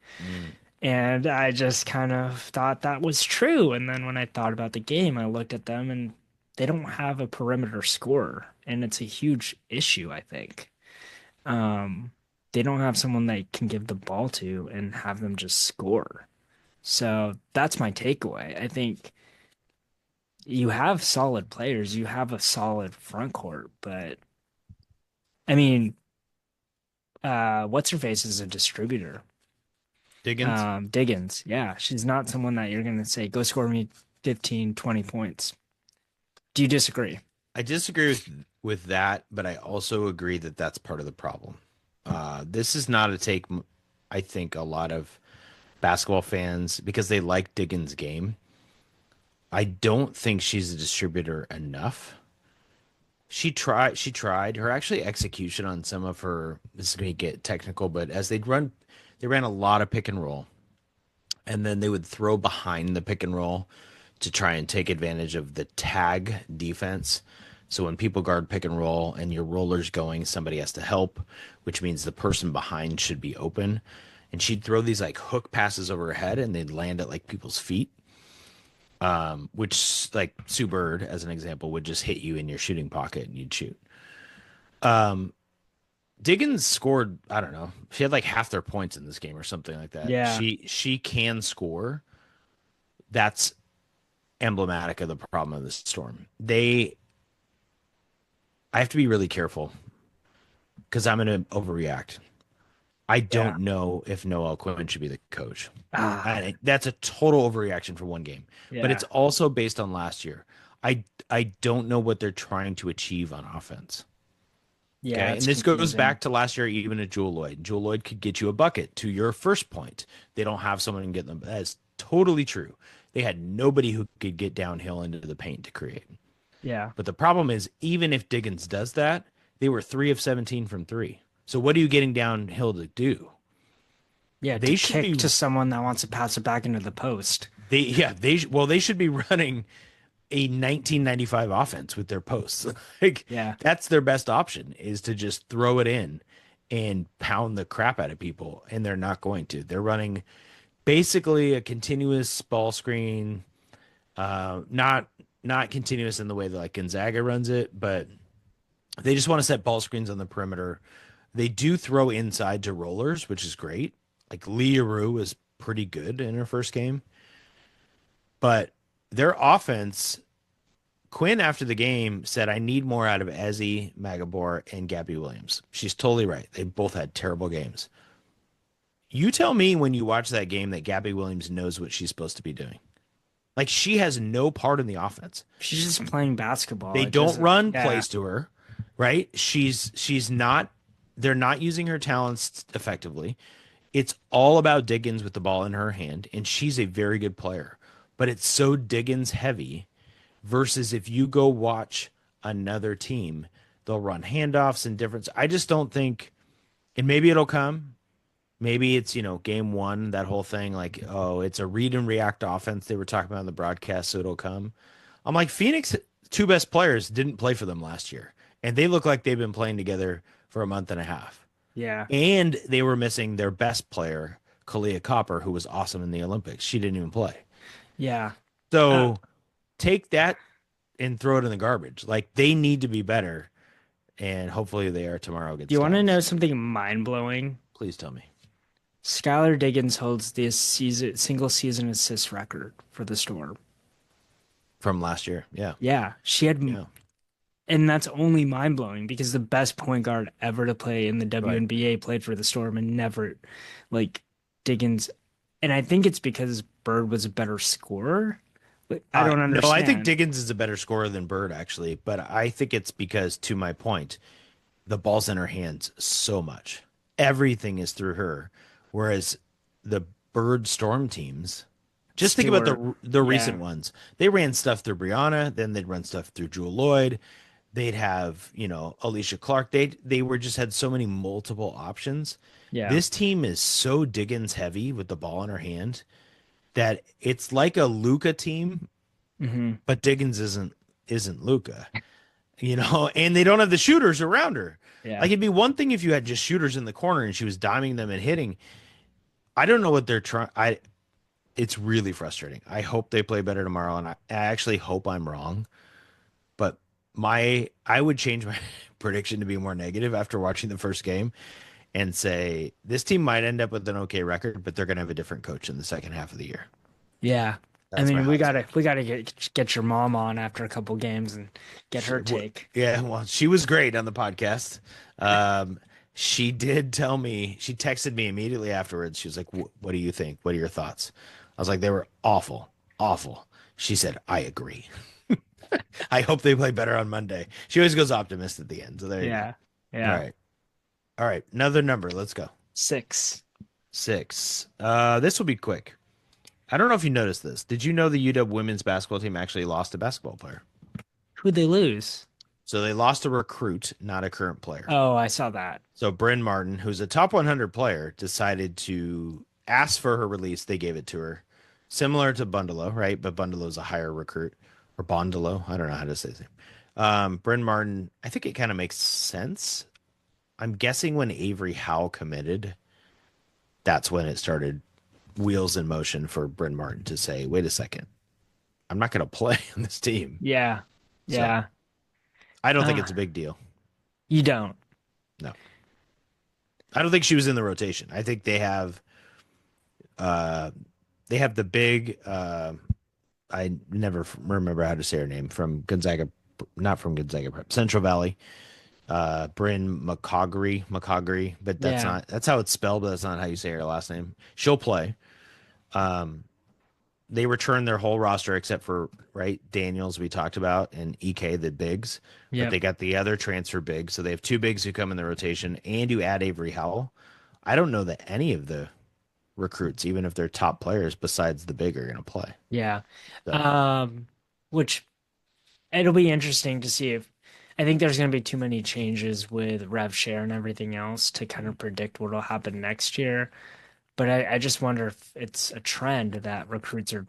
And I just kind of thought that was true. And then when I thought about the game, I looked at them and they don't have a perimeter scorer. And it's a huge issue, I think. They don't have someone they can give the ball to and have them just score. So that's my takeaway. I think you have solid players, you have a solid front court, but I mean, what's her face is a distributor.
Diggins.
Diggins. Yeah, she's not someone that you're going to say, go score me 15, 20 points. Do you disagree?
I disagree with that, but I also agree that that's part of the problem. This is not a take. I think a lot of basketball fans, because they like Diggins' game, I don't think she's a distributor enough. She tried her actually execution on some of her. This is going to get technical, but as they ran a lot of pick and roll, and then they would throw behind the pick and roll to try and take advantage of the tag defense. So when people guard pick and roll and your roller's going, somebody has to help, which means the person behind should be open. And she'd throw these like hook passes over her head and they'd land at like people's feet. Which like Sue Bird, as an example, would just hit you in your shooting pocket and you'd shoot. Diggins scored, I don't know, she had like half their points in this game or something like that.
Yeah.
She can score. That's emblematic of the problem of the Storm. I have to be really careful because I'm going to overreact. I don't know if Noel Quinn should be the coach. That's a total overreaction for one game. But
Yeah.
it's also based on last year. I don't know what they're trying to achieve on offense.
Yeah,
Okay. And
it's
this goes
confusing.
back to last year, even at Jewel Lloyd. Jewel Lloyd could get you a bucket to your first point. They don't have someone who can get them. That is totally true. They had nobody who could get downhill into the paint to create.
Yeah.
But the problem is, even if Diggins does that, they were 3 of 17 from three. So what are you getting downhill to do?
Yeah, to
They should
kick
be
to someone that wants to pass it back into the post.
they should be running a 1995 offense with their posts. Like
Yeah.
that's their best option is to just throw it in and pound the crap out of people, and they're not going to. They're running basically a continuous ball screen, not continuous in the way that like Gonzaga runs it, but they just want to set ball screens on the perimeter. They do throw inside to rollers, which is great. Like Leroux was pretty good in her first game, but their offense, Quinn after the game said, I need more out of Ezzy, Magabor, and Gabby Williams. She's totally right. They both had terrible games. You tell me when you watch that game that Gabby Williams knows what she's supposed to be doing. Like she has no part in the offense.
She's just playing basketball.
They
It
don't
doesn't-
run
yeah.
plays to her, right? She's not, they're not using her talents effectively. It's all about Diggins with the ball in her hand, and she's a very good player. But it's so Diggins heavy versus if you go watch another team, they'll run handoffs and difference. I just don't think, and maybe it'll come. Maybe it's, game one, that whole thing, like, oh, it's a read and react offense they were talking about in the broadcast, so it'll come. I'm like, Phoenix, two best players didn't play for them last year, and they look like they've been playing together for a month and a half.
Yeah.
And they were missing their best player, Kalia Copper, who was awesome in the Olympics. She didn't even play.
Yeah.
So take that and throw it in the garbage. Like, they need to be better, and hopefully they are tomorrow against
Do you want to
Dallas.
know something mind-blowing?
Please tell me.
Skylar Diggins holds the single season assist record for the Storm.
From last year. Yeah.
Yeah, she had,
Yeah.
and that's only mind-blowing because the best point guard ever to play in the WNBA played for the Storm and never, like, Diggins. And I think it's because Bird was a better scorer. But I don't understand.
No, I think Diggins is a better scorer than Bird, actually. But I think it's because, to my point, the ball's in her hands so much. Everything is through her. Whereas the Bird Storm teams, just think about the recent ones. They ran stuff through Brianna, then they'd run stuff through Jewel Lloyd. They'd have, Alicia Clark. They were just had so many multiple options.
Yeah.
This team is so Diggins heavy with the ball in her hand that it's like a Luka team, but Diggins isn't Luka. And they don't have the shooters around her.
Yeah.
Like it'd be one thing if you had just shooters in the corner and she was diming them and hitting. I don't know what they're trying. It's really frustrating. I hope they play better tomorrow, and I actually hope I'm wrong. But I would change my prediction to be more negative after watching the first game and say this team might end up with an okay record, but they're going to have a different coach in the second half of the year.
Yeah.
That's my
we
hot
gotta get your mom on after a couple games and get her take.
Yeah, well, she was great on the podcast. She did tell me, she texted me immediately afterwards. She was like, what do you think? What are your thoughts? I was like, they were awful, awful. She said, I agree. I hope they play better on Monday. She always goes optimist at the end. So there you go.
Yeah.
All right. Another number. Let's go.
6.
6. This will be quick. I don't know if you noticed this. Did you know the UW women's basketball team actually lost a basketball player?
Who'd they lose?
So they lost a recruit, not a current player.
Oh, I saw that.
So Bryn Martin, who's a top 100 player, decided to ask for her release. They gave it to her. Similar to Bundalo, right? But Bundalo's a higher recruit. Or Bondalo. I don't know how to say his name. Bryn Martin, I think it kind of makes sense. I'm guessing when Avery Howe committed, that's when it started wheels in motion for Bryn Martin to say, wait a second, I'm not going to play on this team.
Yeah. Yeah.
So, I don't think it's a big deal.
You don't.
No. I don't think she was in the rotation. I think they have the big I never remember how to say her name, from Gonzaga, not from Gonzaga Prep, Central Valley. Bryn McCoggery, but that's how it's spelled, but that's not how you say her last name. She'll play. they returned their whole roster except for right Daniels we talked about and EK the bigs, but
Yep.
they got the other transfer bigs. So they have two bigs who come in the rotation, and you add Avery Howell. I don't know that any of the recruits, even if they're top players besides the big, are going to play.
Yeah.
So
Um, which it'll be interesting to see if I think there's going to be too many changes with rev share and everything else to kind of predict what will happen next year. But I just wonder if it's a trend that recruits are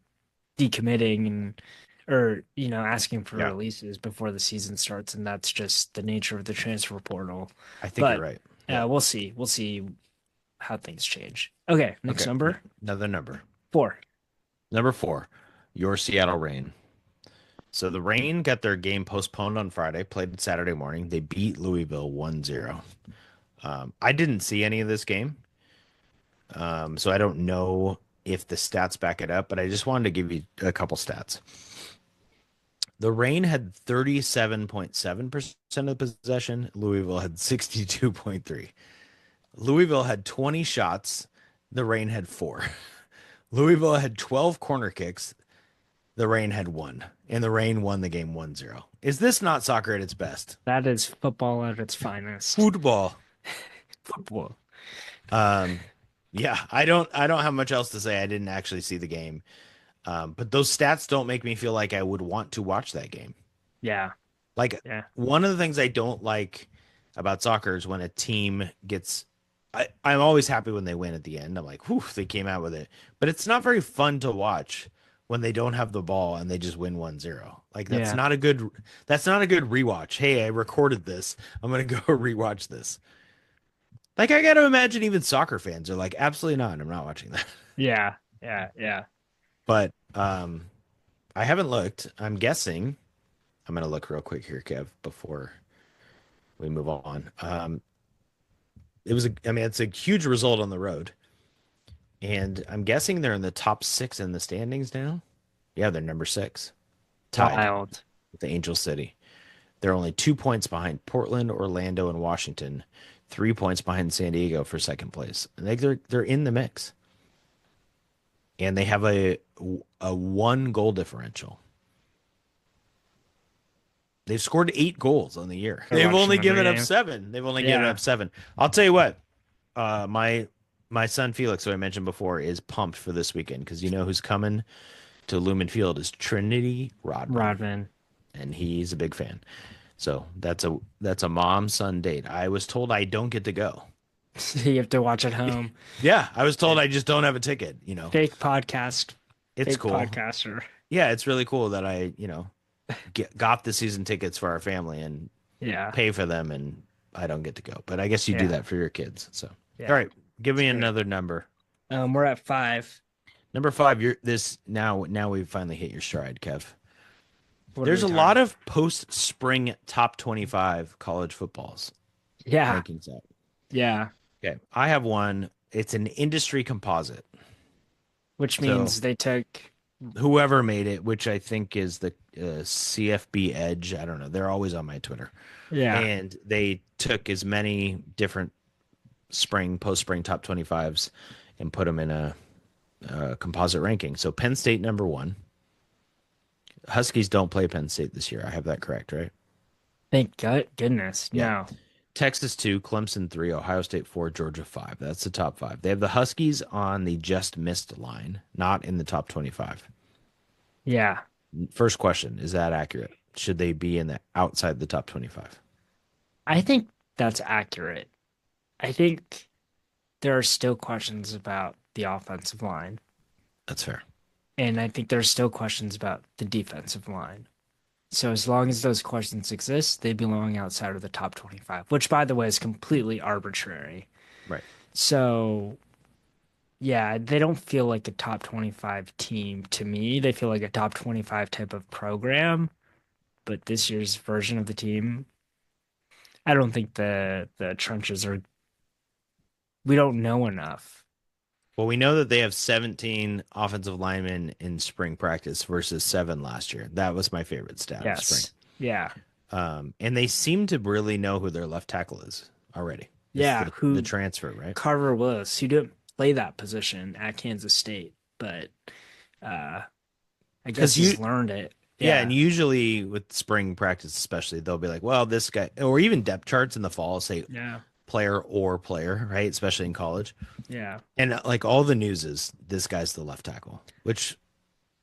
decommitting and or asking for
yeah,
releases before the season starts, and that's just the nature of the transfer portal.
I think you're
But
right. Yeah.
we'll see. We'll see how things change. Okay, next
Okay.
number
Another number.
4.
Number 4, your Seattle Reign. So the Reign got their game postponed on Friday, played Saturday morning. They beat Louisville 1-0. I didn't see any of this game, so I don't know if the stats back it up, but I just wanted to give you a couple stats. The Reign had 37.7% of possession. Louisville had 62.3. Louisville had 20 shots. The Reign had 4. Louisville had 12 corner kicks. The Reign had 1. And the Reign won the game 1-0. Is this not soccer at its best?
That is football at its finest.
Football.
Football.
Yeah, I don't have much else to say. I didn't actually see the game. But those stats don't make me feel like I would want to watch that game.
Yeah.
Like
Yeah.
one of the things I don't like about soccer is when a team gets I'm always happy when they win at the end. I'm like, whew, they came out with it. But it's not very fun to watch when they don't have the ball and they just win 1-0. Like that's
Yeah.
not a good rewatch. Hey, I recorded this. I'm gonna go rewatch this. Like I gotta imagine even soccer fans are like, absolutely not. I'm not watching that.
Yeah. Yeah. Yeah.
But I haven't looked. I'm guessing. I'm gonna look real quick here, Kev, before we move on. It's a huge result on the road. And I'm guessing they're in the top 6 in the standings now. Yeah, they're number 6. Tied
Wild.
with the Angel City. They're only 2 points behind Portland, Orlando, and Washington. 3 points behind San Diego for second place. And they're in the mix. And they have a 1 goal differential. They've scored 8 goals on the year.
They're
They've
watching
only
every
given up
game.
7. They've only given
Yeah.
up 7. I'll tell you what. My son Felix, who I mentioned before, is pumped for this weekend because you know who's coming to Lumen Field is Trinity Rodman, and he's a big fan. So that's a mom-son date. I was told I don't get to go.
You have to watch at home.
Yeah, I was told I just don't have a ticket.
Fake podcast.
It's
Fake
cool.
podcaster.
Yeah, it's really cool that I got the season tickets for our family and
Yeah.
pay for them, and I don't get to go. But I guess you do
Yeah.
that for your kids. So
Yeah.
all right, give me
That's great.
another number.
We're at 5.
Number 5. You're this now. Now we've finally hit your stride, Kev.
What are
There's
we
a
talking
lot
about?
of post-spring top 25 college footballs
Yeah.
rankings out.
Yeah.
Okay, I have one. It's an industry composite.
Which means they took
Whoever made it, which I think is the CFB Edge. I don't know. They're always on my Twitter.
yeah.
And they took as many different post-spring top 25s and put them in a composite ranking. So Penn State number 1. Huskies don't play Penn State this year. I have that correct, right?
Thank goodness.
Yeah.
No.
Texas 2, Clemson 3, Ohio State 4, Georgia 5. That's the top 5. They have the Huskies on the just missed line, not in the top 25.
Yeah.
First question, is that accurate? Should they be in the outside the top 25?
I think that's accurate. I think there are still questions about the offensive line,
That's fair.
and I think there's still questions about the defensive line. So as long as those questions exist, they belong outside of the top 25, which, by the way, is completely arbitrary.
Right.
So, yeah, they don't feel like a top 25 team to me. They feel like a top 25 type of program. But this year's version of the team, I don't think the trenches are. We don't know enough.
Well, we know that they have 17 offensive linemen in spring practice versus 7 last year. That was my favorite stat of spring.
Yes. Yeah.
And they seem to really know who their left tackle is already. It's
Yeah.
the transfer, right?
Carver Willis, who didn't play that position at Kansas State, but Uh, I guess
Because
he's learned it.
yeah, and
Yeah,
usually with spring practice, especially, they'll be like, well, this guy, or even depth charts in the fall say
yeah,
player or player, right? Especially in college.
yeah.
And like all the news is this guy's the left tackle, which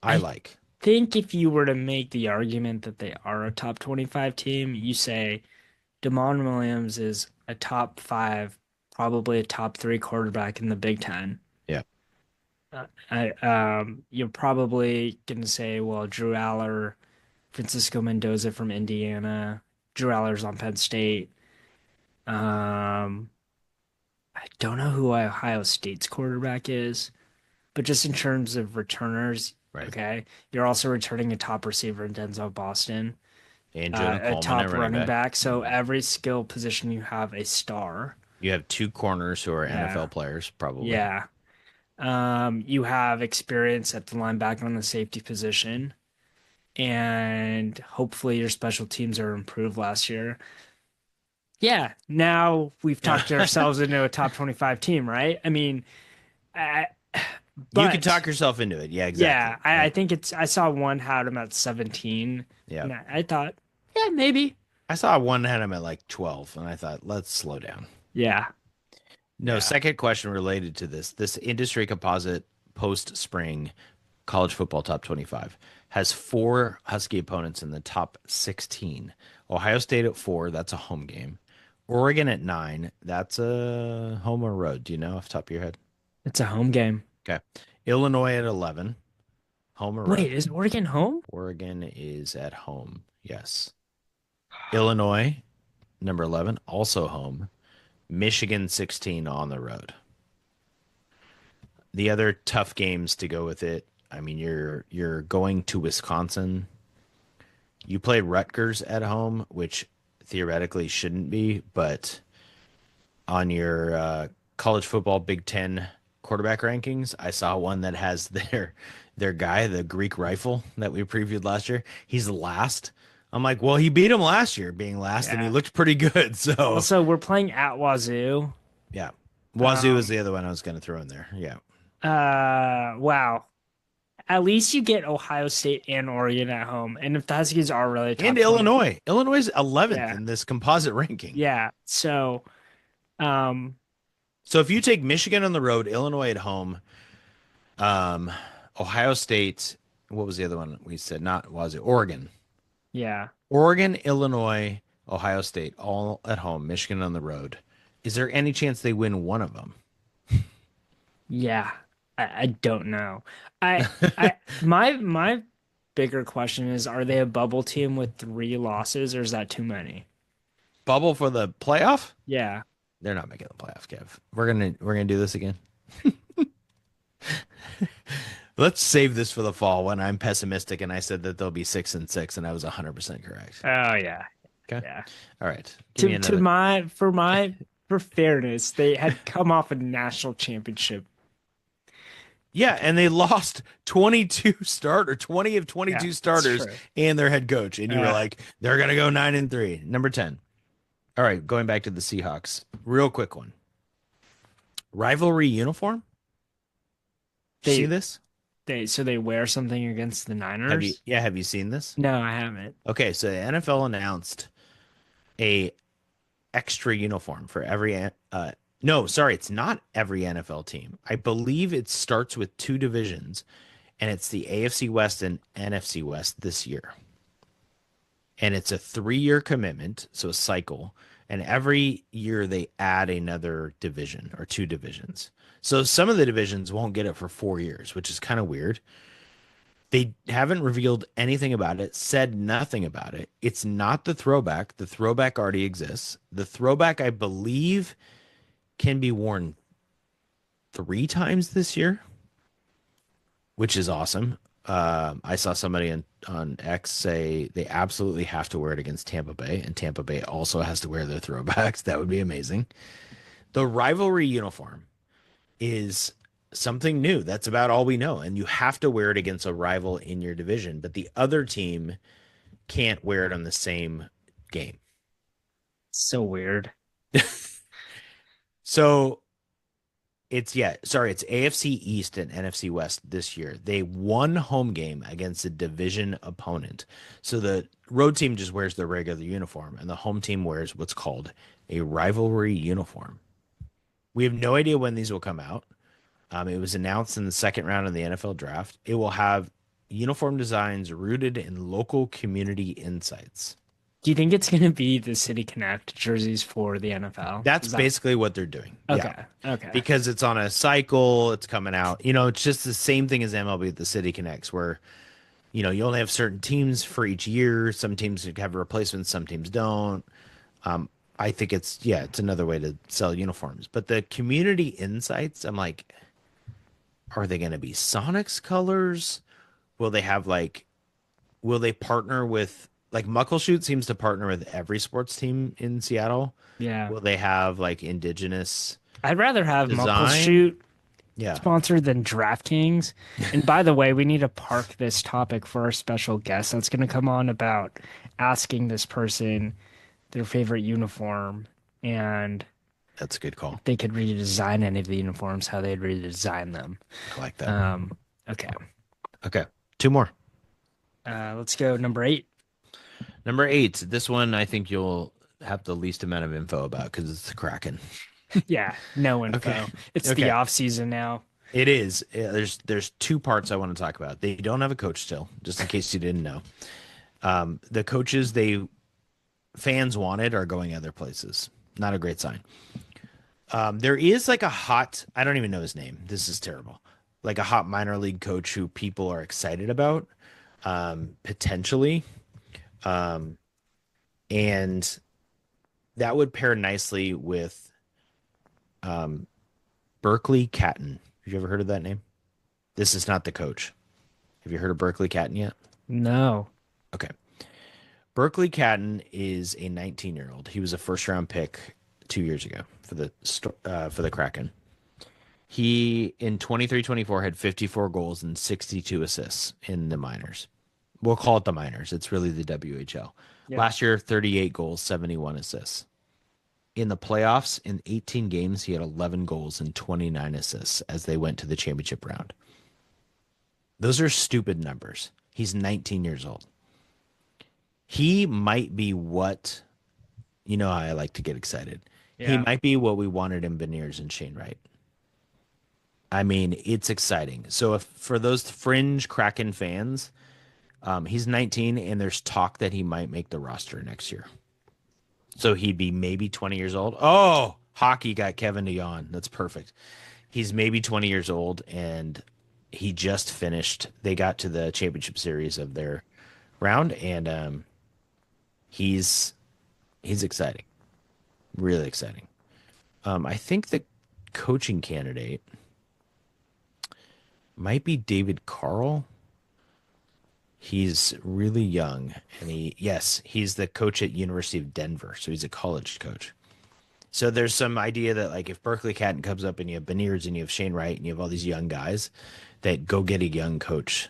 I
I
like.
think if you were to make the argument that they are a top 25 team, you say Damon Williams is a top five, probably a top three quarterback in the Big Ten.
Yeah.
You're probably gonna say, well, Drew Aller, Francisco Mendoza from Indiana, Drew Aller's on Penn State. Um, I don't know who Ohio State's quarterback is, but just in terms of returners,
Right.
okay, you're also returning a top receiver in Denzel Boston,
And Jonah
a
Coleman at
top
running
running
back.
back. So every skill position you have a star.
You have two corners who are
Yeah,
NFL players, probably.
yeah. You have experience at the linebacker and the safety position, and hopefully your special teams are improved last year. Yeah, now we've
Yeah.
talked ourselves into a top 25 team, right? I mean, I,
You can
but
talk yourself into it. Yeah,
yeah,
exactly.
I
Right.
think I saw one had him at 17,
Yeah.
and I thought, yeah, maybe.
I saw one had him at like 12, and I thought, let's slow down.
Yeah,
No,
yeah.
second question related to this. This industry composite post spring college football top 25 has four Husky opponents in the top 16. Ohio State at 4, that's a home game. Oregon at 9, that's a home or road. Do you know off the top of your head?
It's a home game.
Okay. Illinois at 11, home or
Wait,
road?
is Oregon home?
Oregon is at home. Yes. Illinois, number 11, also home. Michigan 16 on the road. The other tough games to go with it. I mean, you're going to Wisconsin. You play Rutgers at home, which theoretically shouldn't be, but on your college football Big Ten quarterback rankings, I saw one that has their guy, the Greek rifle that we previewed last year. He's last. I'm like, well, he beat him last year, being last, and he
Yeah.
looked pretty good. So
Also, we're playing at Wazoo.
yeah, Wazoo is
Um,
the other one I was going to throw in there. Yeah,
wow. At least you get Ohio State and Oregon at home. And if the Huskies are really
and
top 20,
Illinois. Illinois is 11th
yeah,
in this composite ranking.
yeah. So, um,
So if you take Michigan on the road, Illinois at home, um, Ohio State, what was the other one we said? Not was it Oregon?
yeah,
Oregon, Illinois, Ohio State, all at home. Michigan on the road. Is there any chance they win one of them?
yeah. I don't know. My bigger question is, are they a bubble team with three losses, or is that too many?
Bubble for the playoff?
Yeah.
They're not making the playoff, Kev. We're gonna do this again. Let's save this for the fall when I'm pessimistic and I said that they'll be 6-6, and I was 100% correct.
Oh yeah.
Okay.
Yeah.
All right. Give me
To
another.
for fairness, they had come off a national championship.
Yeah, and they lost 20 of
Yeah,
22
it's
starters
true.
and their head coach. And you were
Yeah.
like, they're going to go 9-3. Number 10. All right, going back to the Seahawks. Real quick one. Rivalry uniform?
They
See this?
they wear something against the Niners?
Have you seen this?
No, I haven't.
Okay, so the NFL announced a extra uniform for every no, sorry, it's not every NFL team. I believe it starts with two divisions, and it's the AFC West and NFC West this year. And it's a 3-year commitment, so a cycle. And every year they add another division or two divisions. So some of the divisions won't get it for 4 years, which is kind of weird. They haven't revealed anything about it, said nothing about it. It's not the throwback. The throwback already exists. The throwback, I believe, can be worn 3 times this year, which is awesome. I saw somebody on X say they absolutely have to wear it against Tampa Bay, and Tampa Bay also has to wear their throwbacks. That would be amazing. The rivalry uniform is something new. That's about all we know. And you have to wear it against a rival in your division, but the other team can't wear it on the same game.
So weird.
So it's AFC East and NFC West this year. They won home game against a division opponent. So the road team just wears their regular uniform and the home team wears what's called a rivalry uniform. We have no idea when these will come out. It was announced in the second round of the NFL draft. It will have uniform designs rooted in local community insights.
Do you think it's going to be the City Connect jerseys for the NFL?
That's
Is that
basically what they're doing.
okay?
Yeah.
Okay.
Because it's on a cycle, it's coming out. It's just the same thing as MLB at the City Connects, where you only have certain teams for each year. Some teams have replacements, some teams don't. I think it's another way to sell uniforms. But the community insights, I'm like, are they going to be Sonics colors? Will they have will they partner with Muckleshoot seems to partner with every sports team in Seattle.
Yeah.
Will they have indigenous
I'd rather have
design?
Muckleshoot
Yeah.
sponsored than DraftKings. And by the way, we need to park this topic for our special guest that's going to come on about asking this person their favorite uniform and
That's a good call.
if they could redesign any of the uniforms, how they'd redesign them.
I like that.
Okay.
Okay. Two more.
Let's go number 8.
Number 8. This one I think you'll have the least amount of info about because it's the Kraken.
Yeah, no info.
Okay.
It's
Okay.
the off season now.
It is. There's two parts I want to talk about. They don't have a coach still, just in case you didn't know. The coaches fans wanted are going other places. Not a great sign. There is a hot, I don't even know his name. This is terrible. A hot minor league coach who people are excited about, potentially. And that would pair nicely with Berkeley Catton. Have you ever heard of that name? This is not the coach. Have you heard of Berkeley Catton yet?
No.
Okay. Berkeley Catton is a 19-year-old. He was a first-round pick 2 years ago for the Kraken. He, in 23-24, had 54 goals and 62 assists in the minors. We'll call it the minors. It's really the WHL.
Yeah.
Last year, 38 goals, 71 assists. In the playoffs, in 18 games, he had 11 goals and 29 assists as they went to the championship round. Those are stupid numbers. He's 19 years old. He might be what, how I like to get excited.
Yeah.
He might be what we wanted in Beniers and Shane Wright. I mean, it's exciting. So if for those fringe Kraken fans, he's 19 and there's talk that he might make the roster next year. So he'd be maybe 20 years old. Oh, hockey got Kevin to yawn. That's perfect. He's maybe 20 years old and he just finished. They got to the championship series of their round and he's exciting. Really exciting. I think the coaching candidate might be David Carl. He's really young, and he's the coach at University of Denver, so he's a college coach. So there's some idea that if Berkeley Catton comes up and you have Beniers and you have Shane Wright and you have all these young guys, that go get a young coach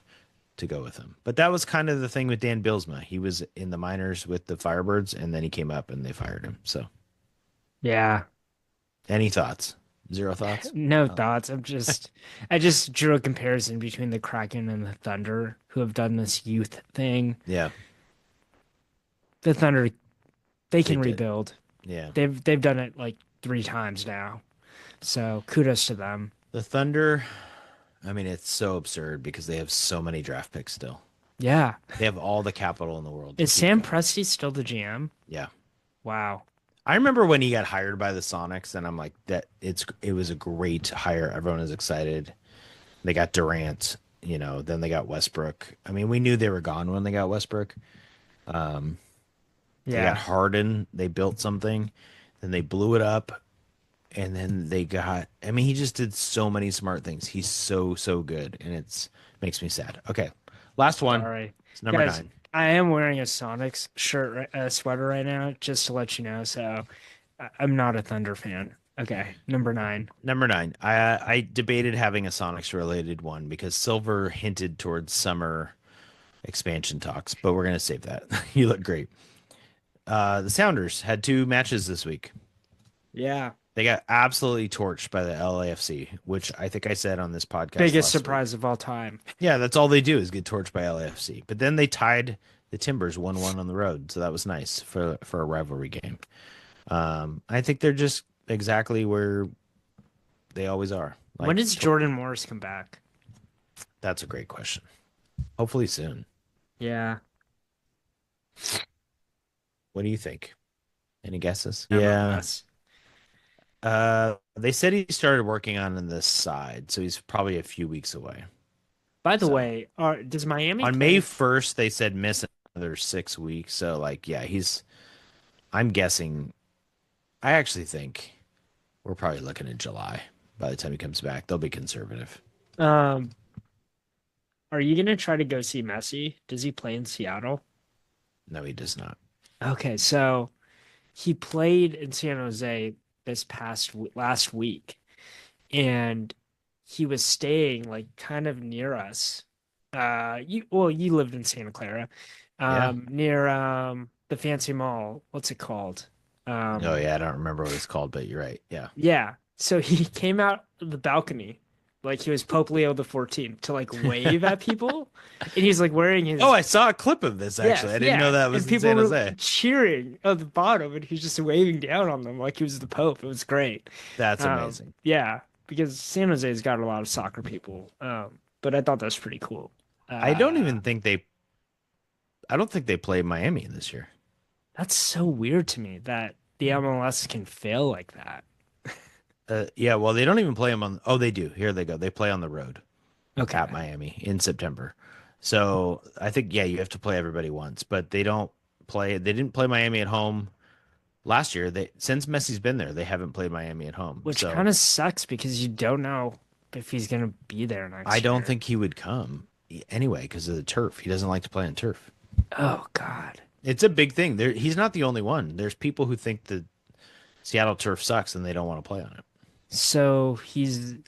to go with him. But that was kind of the thing with Dan Bylsma. He was in the minors with the Firebirds, and then he came up and they fired him. So,
Yeah.
any thoughts? Zero thoughts?
No thoughts. I just drew a comparison between the Kraken and the Thunder, who have done this youth thing.
Yeah,
The Thunder, they can
did.
rebuild.
yeah.
They've done it 3 times now. So kudos to them.
The Thunder, I mean, it's so absurd because they have so many draft picks still.
Yeah.
They have all the capital in the world. to
Is
keep
Sam
going.
Presti still the GM?
Yeah.
Wow.
I remember when he got hired by the Sonics, and I'm like, it was a great hire. Everyone was excited. They got Durant, then they got Westbrook. I mean, we knew they were gone when they got Westbrook. They got
Yeah.
Harden. They built something, then they blew it up, and then he just did so many smart things. He's so good, and makes me sad. Okay, last one.
Sorry.
It's number
Guys,
9.
I am wearing a Sonics sweater right now, just to let you know. So I'm not a Thunder fan. Okay, number 9.
Number 9. I debated having a Sonics related one because Silver hinted towards summer expansion talks, but we're gonna save that. You look great. The Sounders had 2 matches this week.
Yeah.
They got absolutely torched by the LAFC, which I think I said on this podcast
Biggest
last week.
surprise of all time.
Yeah, that's all they do is get torched by LAFC. But then they tied the Timbers 1-1 on the road, so that was nice for a rivalry game. I think they're just exactly where they always are.
When does Jordan Morris come back?
That's a great question. Hopefully soon.
Yeah.
What do you think? Any guesses?
MLS.
They said he started working on this side, so he's probably a few weeks away.
By the way, does Miami
On
play-
May 1st, they said miss another 6 weeks. So, like, yeah, I'm guessing. I actually think we're probably looking at July by the time he comes back. They'll be conservative.
Are you gonna try to go see Messi? Does he play in Seattle?
No, he does not.
Okay, so he played in San Jose last week, and he was staying like kind of near us. You lived in Santa Clara,
Yeah.
near the fancy mall. What's it called?
Oh, yeah, I don't remember what it's called, but you're right. Yeah.
Yeah. So he came out the balcony like he was Pope Leo the 14th to like wave at people, and he's like wearing his.
Oh, I saw a clip of this actually. I didn't know that was
and
in
people
San
were
Jose.
cheering at the bottom, and he's just waving down on them like he was the Pope. It was great.
That's amazing.
Yeah, because San Jose's got a lot of soccer people. But I thought that was pretty cool.
I don't think they play Miami this year.
That's so weird to me that the MLS can fail like that.
Yeah, well, they don't even play them on. Oh, they do. Here they go. They play on the road
Okay.
at Miami in September. So I think, yeah, you have to play everybody once, but they don't play. They didn't play Miami at home last year. Since Messi's been there, they haven't played Miami at home.
Which
So
kind of sucks because you don't know if he's gonna be there next
I don't
year.
think he would come anyway because of the turf. He doesn't like to play on turf.
Oh God.
It's a big thing. He's not the only one. There's people who think the Seattle turf sucks and they don't want to play on it.
So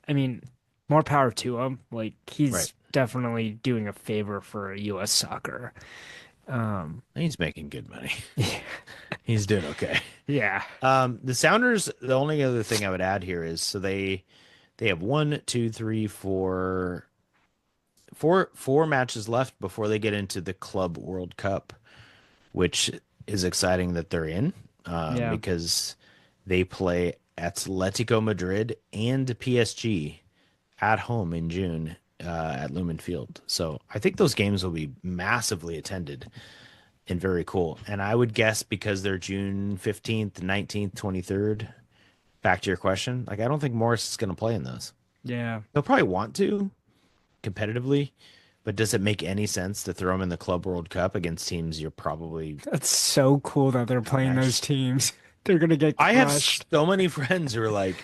I mean, more power to him. Like he's
Right.
definitely doing a favor for U.S. soccer.
He's making good money.
Yeah.
He's doing okay.
Yeah.
The Sounders, the only other thing I would add here is so they have 4 matches left before they get into the Club World Cup, which is exciting that they're in
Yeah.
because they play Atletico Madrid and PSG at home in June at Lumen Field. So I think those games will be massively attended and very cool. And I would guess because they're June 15th, 19th, 23rd, back to your question, like I don't think Morris is going to play in those.
Yeah.
He'll probably want to competitively, but does it make any sense to throw him in the Club World Cup against teams you're probably...
That's so cool that they're playing those teams. They're gonna get
I have
crushed.
so many friends who are like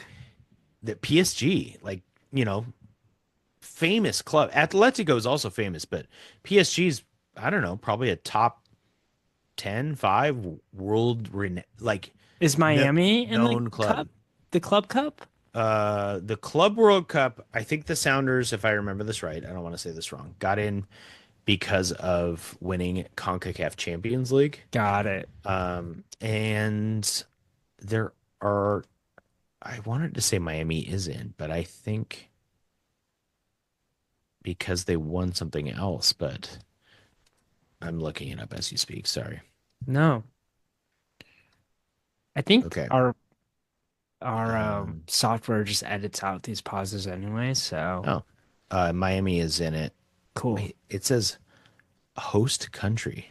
that PSG, like, famous club. Atletico is also famous, but PSG's, I don't know, probably a top 10, 5 like
Is Miami in
known
the
club.
cup? The Club Cup?
The Club World Cup, I think the Sounders, if I remember this right, I don't want to say this wrong, got in because of winning CONCACAF Champions League.
Got it.
And there are, I wanted to say Miami is in, but I think because they won something else, but I'm looking it up as you speak. Sorry.
No. I think
Okay.
our software just edits out these pauses anyway, so
Miami is in it.
cool.
Wait, it says host country.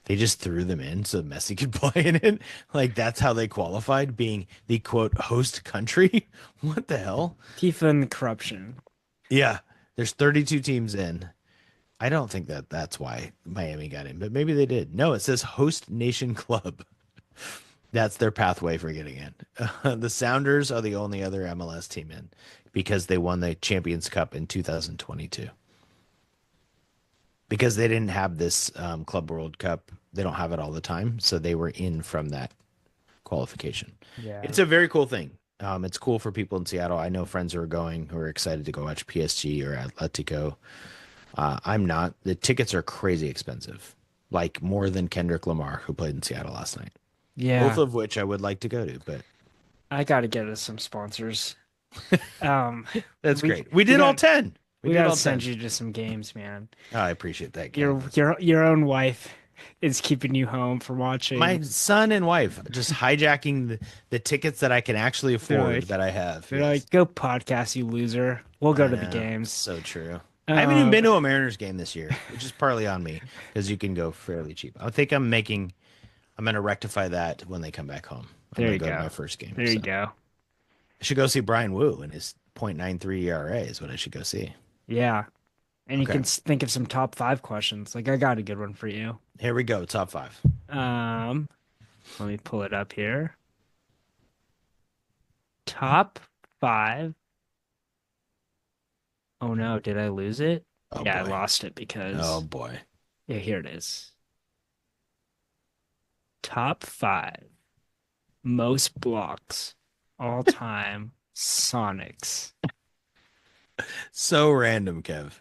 They just threw them in so Messi could play in it. Like that's how they qualified, being the quote host country. What the hell?
FIFA and corruption.
Yeah, there's 32 teams in. I don't think that's why Miami got in, but maybe they did. No, it says host nation club. That's their pathway for getting in. The Sounders are the only other MLS team in because they won the Champions Cup in 2022. Because they didn't have this Club World Cup, they don't have it all the time, so they were in from that qualification.
Yeah.
It's a very cool thing. It's cool for people in Seattle. I know friends who are going who are excited to go watch PSG or Atletico. I'm not. The tickets are crazy expensive, like more than Kendrick Lamar, who played in Seattle last night.
Yeah.
Both of which I would like to go to, but
I gotta get us some sponsors. Um,
That's
we
great. We
we
did all
got
10. We
we
did
gotta
all
send
10.
you to some games, man.
Oh, I appreciate that,
Your
Kev.
your your own wife is keeping you home from watching.
My son and wife just hijacking the tickets that I can actually
They're
afford
like
that I have.
they're
Yes.
like, go podcast, you loser. We'll go
I
to the
know.
games.
So true. I haven't even
Um,
been to a Mariners game this year, which is partly on me because you can go fairly cheap. I think I'm going to rectify that when they come back home. I'm
there
going
you
to go to
go.
my first game.
There you
So
go.
I should go see Brian Wu and his .93 ERA is what I should go see.
Yeah. And you
Okay.
can think of some top five questions. Like I got a good one for you.
Here we go. Top five.
Um, Let me pull it up here. Top five. Oh no, did I lose it?
Oh,
Yeah, I
boy.
lost it
Oh,
because
boy.
yeah, here it is. Top five most blocks all time Sonics.
So random, Kev.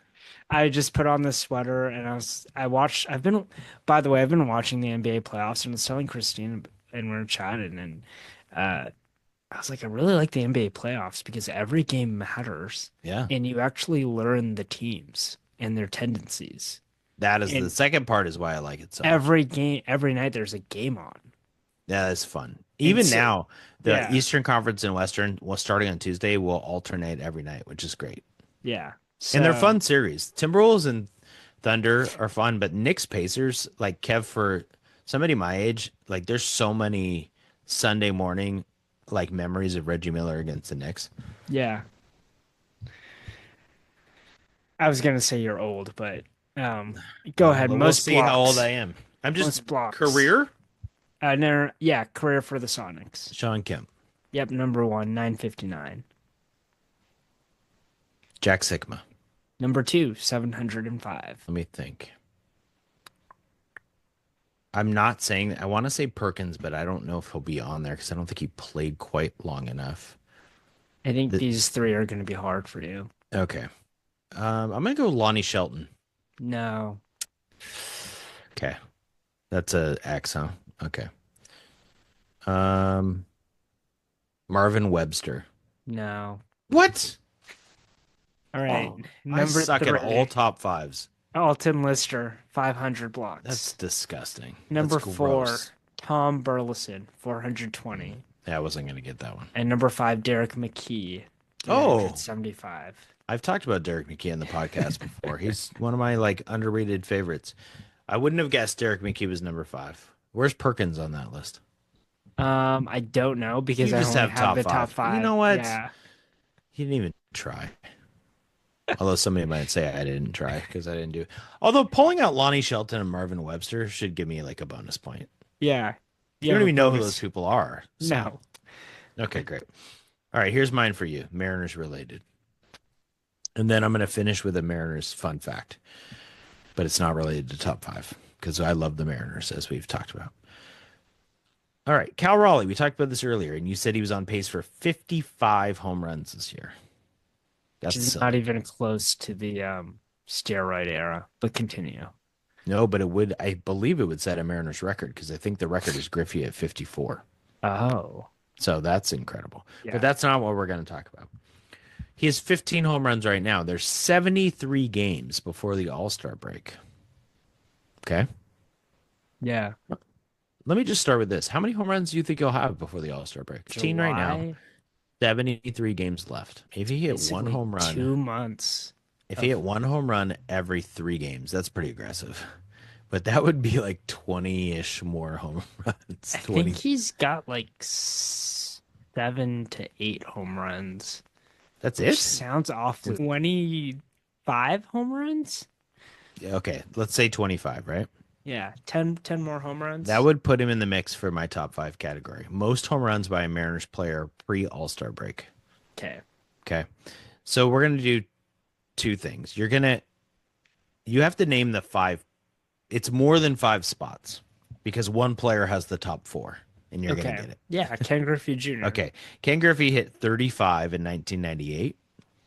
I just put on this sweater and I've been by the way, I've been watching the NBA playoffs and I was telling Christine and we are chatting and uh I was like, I really like the NBA playoffs because every game matters
Yeah.
and you actually learn the teams and their tendencies.
That is the
And
second part is why I like it so much.
every game, every night there's a game on.
Yeah, that's fun.
And
Even
so,
now, the
yeah,
Eastern Conference and Western, well, starting on Tuesday, will alternate every night, which is great.
yeah.
And they're
So,
fun series. Timberwolves and Thunder are fun, but Knicks Pacers, like Kev, for somebody my age, like there's so many Sunday morning like memories of Reggie Miller against the Knicks.
yeah. I was gonna say you're old, but um, go ahead.
Well, we'll
Most
see how old I
blocks.
am. I'm just
Most blocks.
career
No, yeah, career for the Sonics.
Sean Kemp,
Yep, number one, 959.
Jack Sigma.
Number two, 705.
Let me think. I'm not saying I want to say Perkins, but I don't know if he'll be on there because I don't think he played quite long enough.
I think
The-
these three are gonna be hard for you.
Okay. I'm gonna go Lonnie Shelton.
No,
Okay. That's a X, huh? Okay. Um, Marvin Webster.
no.
What?
All right,
Oh, I
number
suck
three.
at all top fives.
Alton Lister, 500 blocks.
That's disgusting.
Number
That's
four,
gross.
Tom Burleson, 420.
Yeah, I wasn't gonna get that one.
And number five, Derek McKee,
Oh.
375.
I've talked about Derek McKee on the podcast before. He's one of my like underrated favorites. I wouldn't have guessed Derek McKee was number 5. Where's Perkins on that list?
I don't know because
You
I
just
only
have
have
top
the
five.
top five.
You know what?
Yeah.
He didn't even try. Although somebody might say I didn't try because I didn't do it. Although pulling out Lonnie Shelton and Marvin Webster should give me like a bonus point.
Yeah.
You don't
have a
even know who
bonus.
those people are. So.
No.
Okay, great. All right, here's mine for you. Mariners related. And then I'm going to finish with a Mariners fun fact. But it's not related to top 5 because I love the Mariners, as we've talked about. All right, Cal Raleigh. We talked about this earlier, and you said he was on pace for 55 home runs this year.
Which is not even close to the steroid era, but continue.
No, but it would. I believe it would set a Mariners record because I think the record is Griffey at 54.
Oh.
So that's incredible.
Yeah.
But that's not what we're going to talk about. He has 15 home runs right now. There's 73 games before the All-Star break. Okay.
Yeah.
Let me just start with this. How many home runs do you think he'll have before the All-Star break? 15 right now.
July,
73 games left. If he hit one
basically
home run,
2 months.
if he hit one home run every 3 games, that's pretty aggressive. But that would be like 20-ish more home runs.
I think he's got like 7 to 8 home runs.
That's
Which
it?
sounds awful. 25 home runs?
Yeah, okay, let's say 25, right?
Yeah, 10 more home runs.
That would put him in the mix for my top 5 category. Most home runs by a Mariners player pre-All-Star break.
Okay.
Okay. So we're going to do 2 things. You have to name the 5. It's more than 5 spots because one player has the top 4 and you're going to get it.
Yeah, Ken Griffey Jr.
Okay. Ken Griffey hit 35 in 1998.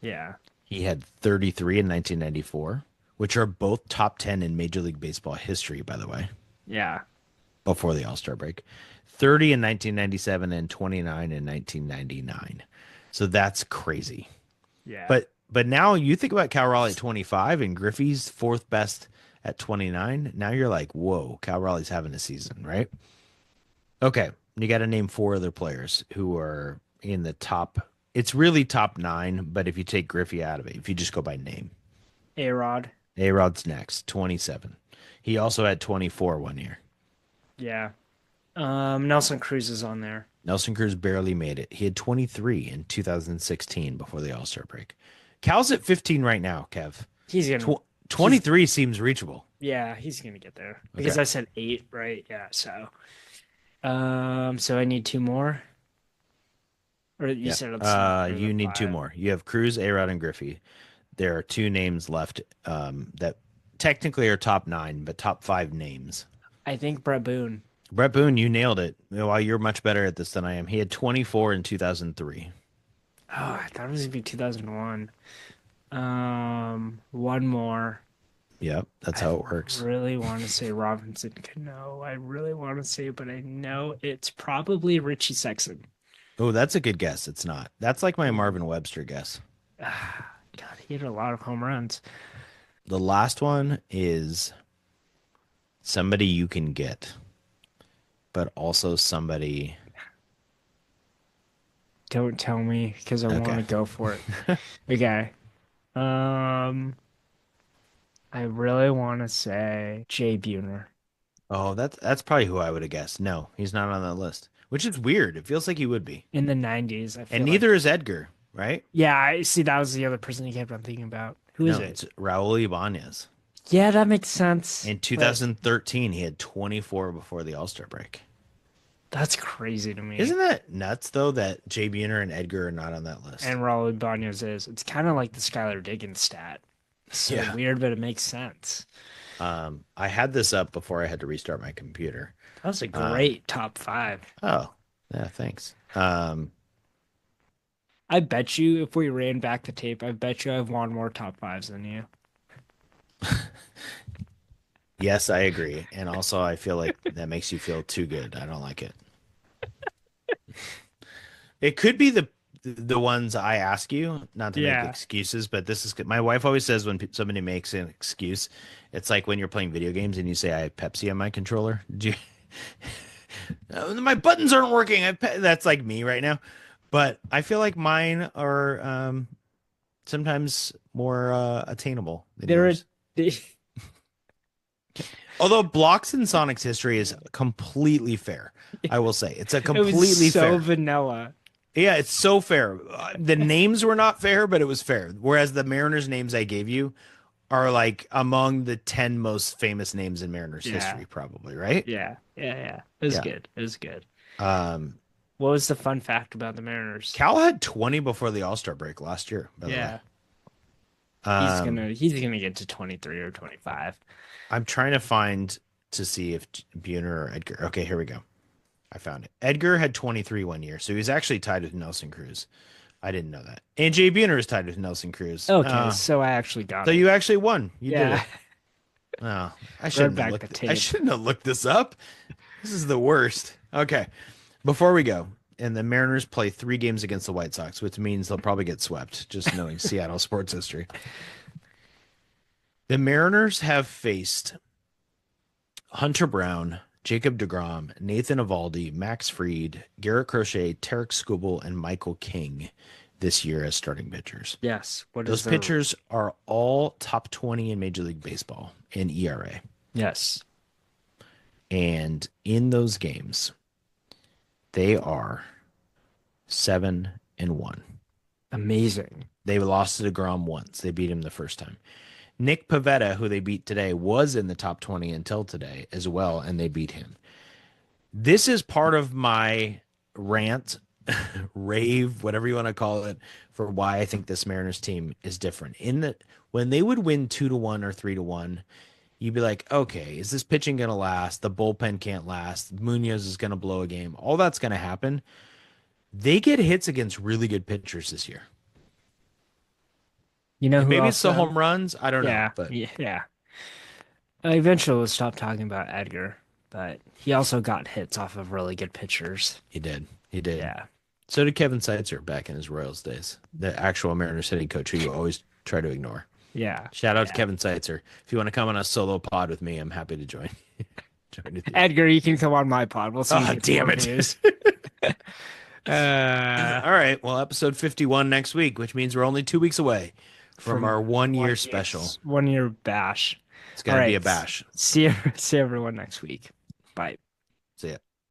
Yeah.
He had 33 in 1994, which are both top 10 in Major League Baseball history, by the way.
Yeah.
before the All-Star break, 30 in 1997, and 29 in 1999. So that's crazy.
Yeah.
But now you think about Cal Raleigh at 25 and Griffey's fourth best at 29. Now you're like, whoa, Cal Raleigh's having a season, right? Okay, you got to name four other players who are in the top. It's really top nine, but if you take Griffey out of it, if you just go by name,
A-Rod.
A-Rod's next, 27. He also had 24 one year.
Yeah. Nelson Cruz is on there.
Nelson Cruz barely made it. He had 23 in 2016 before the All-Star break. Cal's at 15 right now, Kev.
He's gonna
23 seems reachable.
Yeah, he's gonna get there. Because
Okay.
I said 8, right? Yeah, so so I need two more. Or you
Yeah.
said it's
You need two
five.
more. You have Cruz, A-Rod, and Griffey. There are two names left that technically are top nine, but top five names.
I think Brett Boone.
Brett Boone, you nailed it. Well, you're much better at this than I am. He had 24 in 2003.
Oh, I thought it was gonna be 2001. One more.
Yep, that's how it works.
Really want to say Robinson Cano. I really want to say, but I know it's probably Richie Sexton.
Oh, that's a good guess. It's not. That's like my Marvin Webster guess.
God, he hit a lot of home runs.
The last one is somebody you can get, but also somebody.
Don't tell me because I want
Okay.
to go for it. Okay. I really want to say Jay Buhner.
Oh, that's probably who I would have guessed. No, he's not on that list, which is weird. It feels like he would be.
In the 90s. I feel
And
like.
neither is Edgar, right?
Yeah, I see. That was the other person I kept on thinking about. Who is
No,
it?
it's Raul Ibanez.
Yeah, that makes sense.
In
but
2013, he had 24 before the All-Star break.
That's crazy to me.
Isn't that nuts, though, that Jay Buhner and Edgar are not on that list?
And Raul Ibanez is. It's kind of like the Skylar Diggins stat. So
Yeah.
weird, but it makes sense.
I had this up before I had to restart my computer.
That was a great top 5.
Oh, yeah, thanks.
I bet you if we ran back the tape, I bet you I've won more top 5s than you.
Yes, I agree. And also, I feel like that makes you feel too good. I don't like it. It could be the ones I ask you, not to
Yeah.
make excuses, but this is good. My wife always says when somebody makes an excuse, it's like when you're playing video games and you say, I have Pepsi on my controller. Do you... My buttons aren't working. That's like me right now. But I feel like mine are sometimes more attainable than
There
yours.
is.
Although Blocks in Sonic's history is completely fair, I will say it's a
It
completely
was so
fair.
vanilla.
Yeah, it's so fair. The names were not fair, but it was fair. Whereas the Mariners names I gave you are like among the 10 most famous names in Mariners
Yeah.
history, probably, right?
Yeah. It was
Yeah.
good. It was good.
Um,
What was the fun fact about the Mariners?
Cal had 20 before the All-Star break last year, by the way.
Yeah.
Um,
He's gonna get to 23 or 25.
I'm trying to find to see if Buhner or Edgar. Okay, here we go. I found it. Edgar had 23 one year, so he was actually tied with Nelson Cruz. I didn't know that. And Jay Buhner is tied with Nelson Cruz.
Okay, so I actually got
So
it.
you actually won. You did
Yeah.
it. Oh, I shouldn't
back
have
the
looked.
tape.
I shouldn't have looked this up. This is the worst. Okay, before we go, and the Mariners play 3 games against the White Sox, which means they'll probably get swept. Just knowing Seattle sports history. The Mariners have faced Hunter Brown, Jacob deGrom, Nathan Eovaldi, Max Fried, Garrett Crochet, Tarek Skubal, and Michael King this year as starting pitchers.
Yes. What is
Those
their-
pitchers are all top 20 in Major League Baseball in ERA.
Yes.
And in those games, they are 7-1.
Amazing.
They lost to DeGrom once. They beat him the first time. Nick Pivetta, who they beat today, was in the top 20 until today as well, and they beat him. This is part of my rant, rave, whatever you want to call it, for why I think this Mariners team is different. In that, when they would win 2-1 or 3-1, you'd be like, okay, is this pitching going to last? The bullpen can't last. Munoz is going to blow a game. All that's going to happen. They get hits against really good pitchers this year.
You know who
Maybe
else,
it's the home runs. I don't know.
Yeah.
But
Yeah. Eventually we'll stop talking about Edgar. but he also got hits off of really good pitchers.
He did. He did.
Yeah.
So did Kevin Seitzer back in his Royals days, the actual Mariners hitting coach who you always try to ignore.
Yeah.
Shout out to Kevin Seitzer. If you want to come on a solo pod with me, I'm happy to join. Join with you.
Edgar, you can come on my pod. We'll see.
Oh, damn it. All right. Well, episode 51 next week, which means we're only 2 weeks away from our 1 year special.
1 year bash.
It's going to be a bash.
See everyone next week. Bye.
See ya.